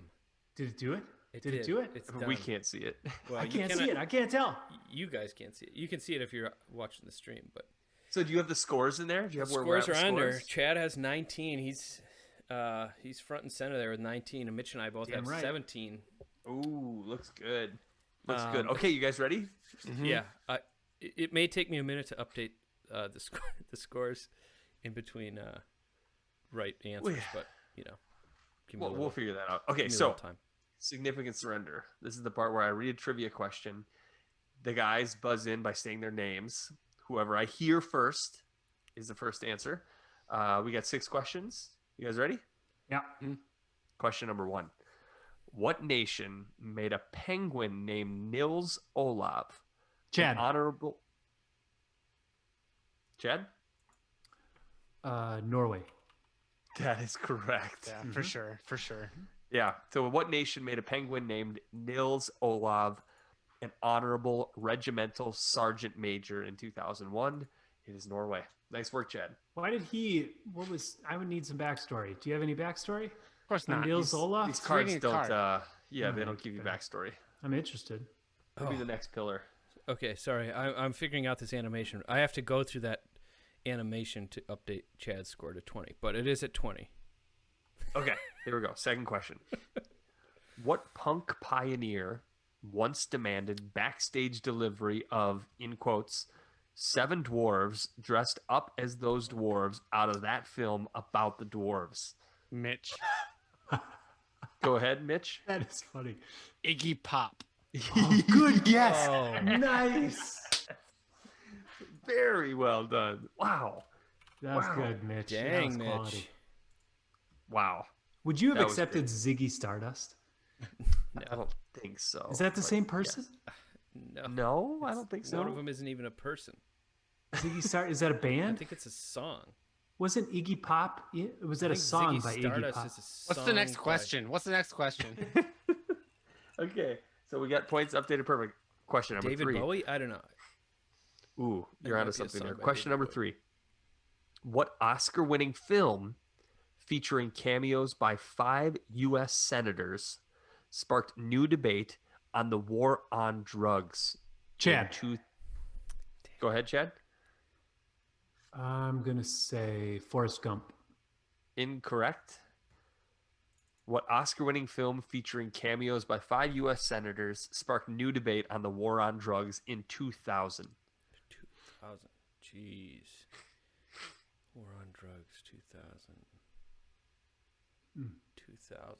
Did it do it? Did it do it? It's we can't see it. Well, I can't see it. I can't tell. You guys can't see it. You can see it if you're watching the stream, but. So do you have the scores in there? Do you have scores are under? Chad has 19. He's front and center there with 19, and Mitch and I both have 17. Ooh, looks good. Looks good. Okay, you guys ready? Yeah. It may take me a minute to update the scores in between right answers, but we'll figure that out. Okay, so Significant Surrender. This is the part where I read a trivia question. The guys buzz in by saying their names. Whoever I hear first is the first answer. We got 6 questions. You guys ready? Yeah. Question number 1. What nation made a penguin named Nils Olav? Chad. Honorable. Chad? Norway. That is correct. Yeah, for sure. For sure. Yeah. So what nation made a penguin named Nils Olav an honorable regimental sergeant major in 2001? It is Norway. Nice work, Chad. Why did I would need some backstory. Do you have any backstory? Of course not. Nils Olaf? These cards reading a don't, card. they Alright, don't give you fair. backstory. I'm interested. What'll be the next pillar? Okay, sorry. I'm figuring out this animation. I have to go through that animation to update Chad's score to 20, but it is at 20. Okay, here we go. Second question. What punk pioneer once demanded backstage delivery of, in quotes, 7 dwarves dressed up as those dwarves out of that film about the dwarves? Mitch. Go ahead, Mitch. That is funny. Iggy Pop. Good guess. Oh. Nice. Very well done. Wow. That's Wow. good, Mitch. That Dang, was Mitch. quality. Wow. Would you have That was accepted Ziggy Stardust? I don't think so. Is that the but same person? yes. No, I don't think so. One of them isn't even a person. Ziggy Star is that a I band? think it's a song. Wasn't Iggy Pop? Was that I a think song Ziggy by Iggy Stardust Pop? is a What's the song next by- question? What's the next question? Okay, so we got points updated. Perfect. Question number David 3. Bowie? I don't know. Ooh, you're might onto be a something song there. by Question David number Bowie. 3. What Oscar-winning film featuring cameos by 5 U.S. senators sparked new debate on the war on drugs? Chad. Go ahead, Chad. I'm gonna say Forrest Gump. Incorrect. What Oscar-winning film featuring cameos by 5 U.S. senators sparked new debate on the war on drugs in 2000? 2000. Jeez. War on drugs, 2000. 2000.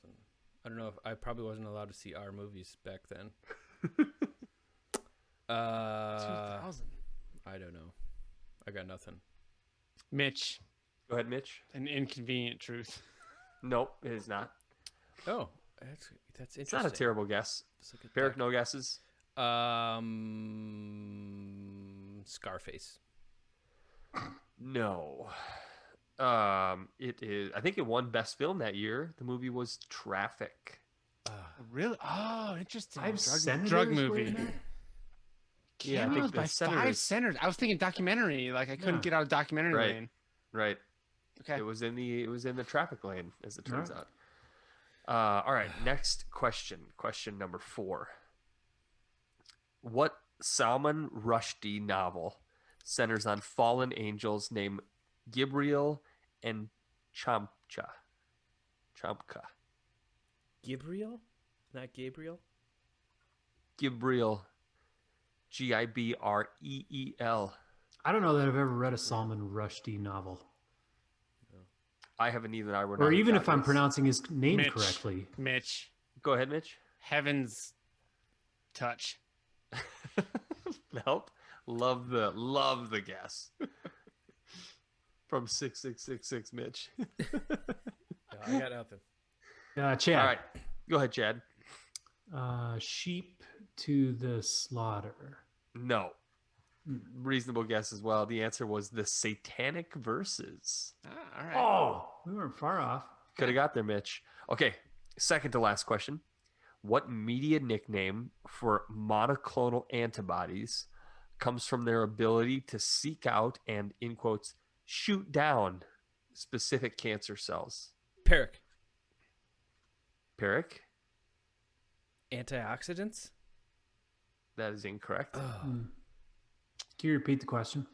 I don't know if I probably wasn't allowed to see our movies back then. 2000. I don't know. I got nothing. Mitch. Go ahead, Mitch. An inconvenient truth. Nope, it is not. Oh, that's interesting. It's not a terrible guess. Let's look at Barrick, that. no guesses? Scarface. No. It is. I think it won Best Film that year. The movie was Traffic. Really? Oh, interesting. 5 senators drug were movie. in that? Yeah, I think Cameos the by 5 senators- senators. I was thinking documentary. Like I couldn't Yeah. get out of documentary Right. lane. Right. Okay. It was in the traffic lane, as it turns Alright. out. All right. Next question. Question number 4. What Salman Rushdie novel centers on fallen angels named Gabriel and Champka? Gabriel? Not Gabriel? Gabriel. Gibreel. I don't know that I've ever read a Salman Rushdie novel. I haven't either. Or even if I'm pronouncing his name Mitch. correctly. Mitch. Go ahead, Mitch. Heaven's touch. Nope. Love the guess. From 6666 Mitch. No, I got nothing. Chad. All right. Go ahead, Chad. Sheep to the slaughter. No. Reasonable guess as well. The answer was the Satanic Verses. All right. Oh, we weren't far off. Could have got there, Mitch. Okay. Second to last question. What media nickname for monoclonal antibodies comes from their ability to seek out and, in quotes, shoot down specific cancer cells? Peric. Peric? Antioxidants? That is incorrect. Can you repeat the question?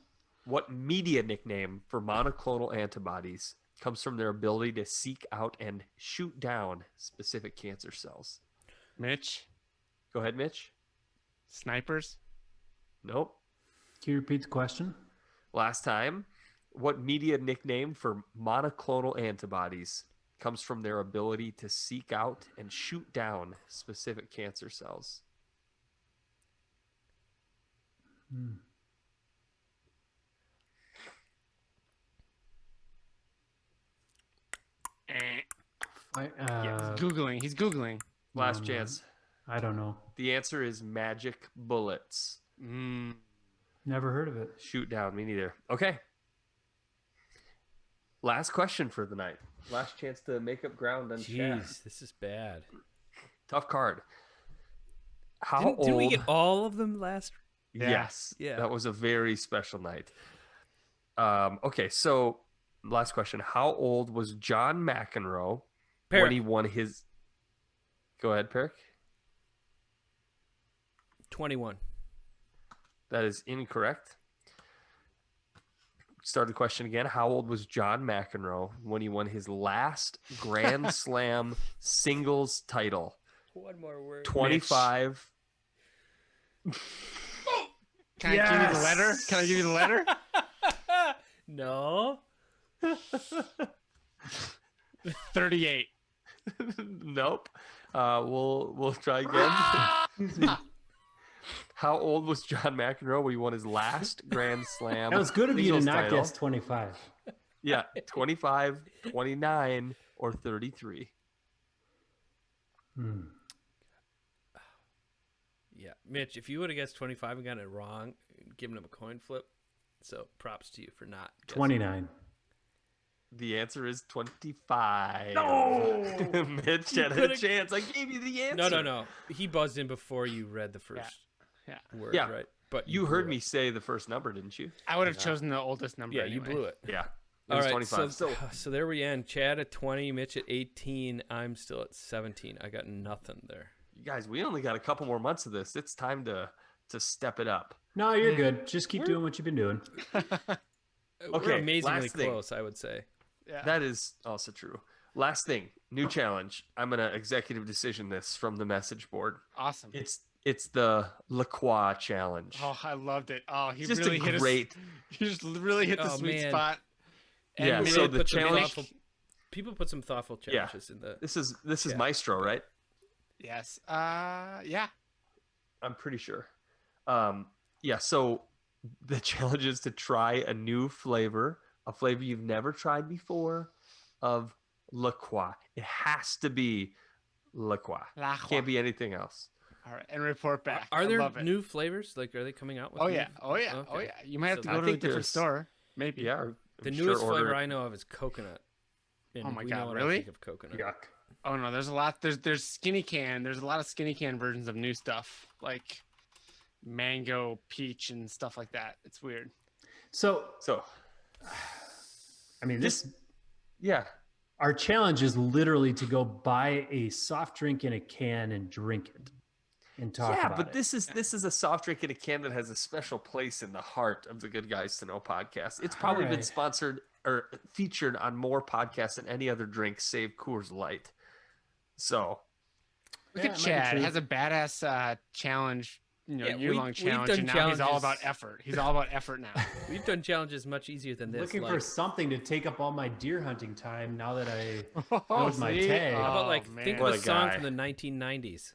What media nickname for monoclonal antibodies comes from their ability to seek out and shoot down specific cancer cells? Mitch. Go ahead, Mitch. Snipers. Nope. Can you repeat the question? Last time. What media nickname for monoclonal antibodies comes from their ability to seek out and shoot down specific cancer cells? I, Googling. He's Googling. Last chance. I don't know. The answer is magic bullets. Never heard of it. Shoot down. Me neither. Okay. Last question for the night. Last chance to make up ground on chat. Jeez, this is bad. Tough card. How old? Didn't we get all of them last? Yes. Yeah. That was a very special night. Okay, so last question. How old was John McEnroe when he won his... Go ahead, Peric. 21. That is incorrect. Start the question again. How old was John McEnroe when he won his last Grand Slam singles title? One more word. 25. Can I give you the letter? Can I give you the letter? No. 38. Nope. We'll try again. How old was John McEnroe when he won his last Grand Slam? That was good of you to singles not title? guess 25. Yeah, 25, 29, or 33. Yeah, Mitch, if you would have guessed 25 and gotten it wrong, giving him a coin flip. So props to you for not guessing. 29. The answer is 25. No! Mitch had a chance. I gave you the answer. No. He buzzed in before you read the first word, Yeah. right? But You heard me say the first number, didn't you? I would have chosen the oldest number. Yeah, anyway. you blew it. Yeah. It All was right, 25. so there we end. Chad at 20, Mitch at 18. I'm still at 17. I got nothing there. You guys, we only got a couple more months of this. It's time to step it up. No, you're good. Just keep doing what you've been doing. We're Okay, amazingly last thing. close, I would say. Yeah. That is also true. Last thing, new challenge. I'm gonna executive decision this from the message board. Awesome. It's the La Croix challenge. Oh, I loved it. Oh, he Just really a hit great. He just really hit the sweet man. spot. Yeah, And so made the put some challenge- people put some thoughtful challenges in the. This is Yeah. Maestro, right? yes. Yeah. I'm pretty sure. Yeah. So the challenge is to try a new flavor, a flavor you've never tried before, of La Croix. It has to be La Croix. La Croix. Can't be anything else. All right, and report back. Are I there love it. new flavors? Like, are they coming out with? Oh new- yeah. Oh yeah. Okay. Oh yeah. You might have So to I go to a think different there's- store. Maybe. Yeah. The I'm newest sure flavor order- I know of is coconut. And Oh my we God, know what really? I think of coconut. Yuck. Oh no, there's a lot. There's skinny can. There's a lot of skinny can versions of new stuff like mango, peach, and stuff like that. It's weird. So, So I mean, yeah. our challenge is literally to go buy a soft drink in a can and drink it and talk Yeah, about but it. this is a soft drink in a can that has a special place in the heart of the Good Guys to Know podcast. It's probably been Alright. sponsored or featured on more podcasts than any other drink save Coors Light. So Look Yeah, at it might be Chad. true. Has a badass challenge. Yeah, year-long we've challenge, done and now he's all challenges. about effort. He's all about effort now. We've done challenges much easier than this. Looking like, for something to take up all my deer hunting time now that I Oh, Load my tag. how about Oh, like think What of a a song guy. from the 1990s.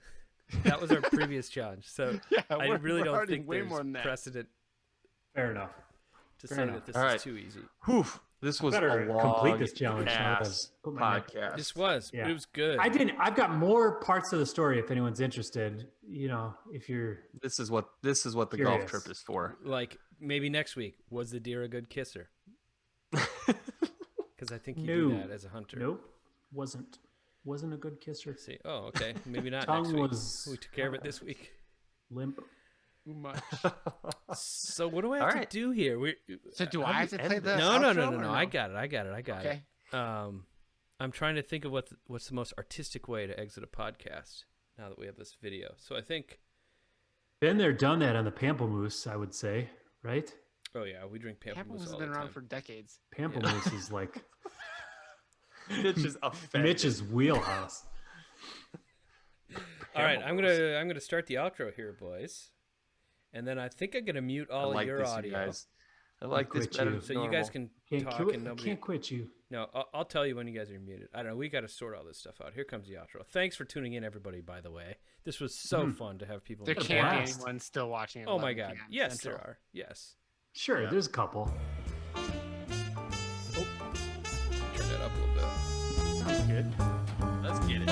That was our previous challenge. So Yeah, I we're- really we're don't already think way there's more than that. precedent fair enough. to Fair say enough. that this All right. is too easy. whew, this was Better a long complete this challenge now than ass put my neck- podcast. This was, Yeah. but it was good. I've got more parts of the story if anyone's interested. You know, if you're This is what the golf Curious. trip is for. Like maybe next week, was the deer a good kisser? Because I think you do No. that as a hunter. nope, wasn't a good kisser. See, oh, okay, maybe not Tongue next week. was We took care of it this week. limp. Too much. So what do I have All to right. do here? So do How I do have you to play end the this? No, outro or no. I got it. Okay. I'm trying to think of what's the most artistic way to exit a podcast now that we have this video. So I think, Been there, done that on the Pamplemousse, I would say, right? oh yeah, we drink Pamplemousse pamplemousse has all been the around time. for decades. Pamplemousse is like Mitch is offended. Mitch's wheelhouse. All right, I'm gonna start the outro here, boys, and then I think I'm gonna mute I all like of your this, you audio, guys. I like this quit better you. than so you guys normal. can talk and nobody. Can't quit you. No, I'll tell you when you guys are muted. I don't know. We got to sort all this stuff out. Here comes the outro. Thanks for tuning in, everybody. By the way, this was so fun to have people. There in the can't be blast. anyone still watching. at Oh my 11 God! p.m. Yes, Central. there are. Yes. Sure, Yeah. there's a couple. Turn that up a little bit. Sounds good. Let's get it.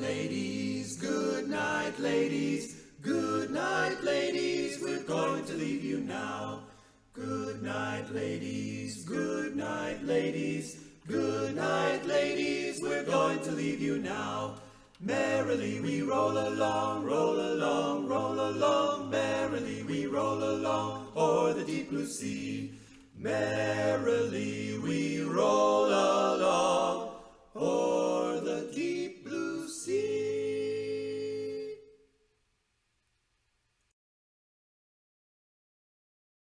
ladies. Good night, ladies. Good night, ladies. We're going to leave you now. Good night, ladies. Good night, ladies. Good night, ladies. We're going to leave you now. Merrily we roll along, roll along, roll along. Merrily we roll along o'er the deep blue sea. Merrily we roll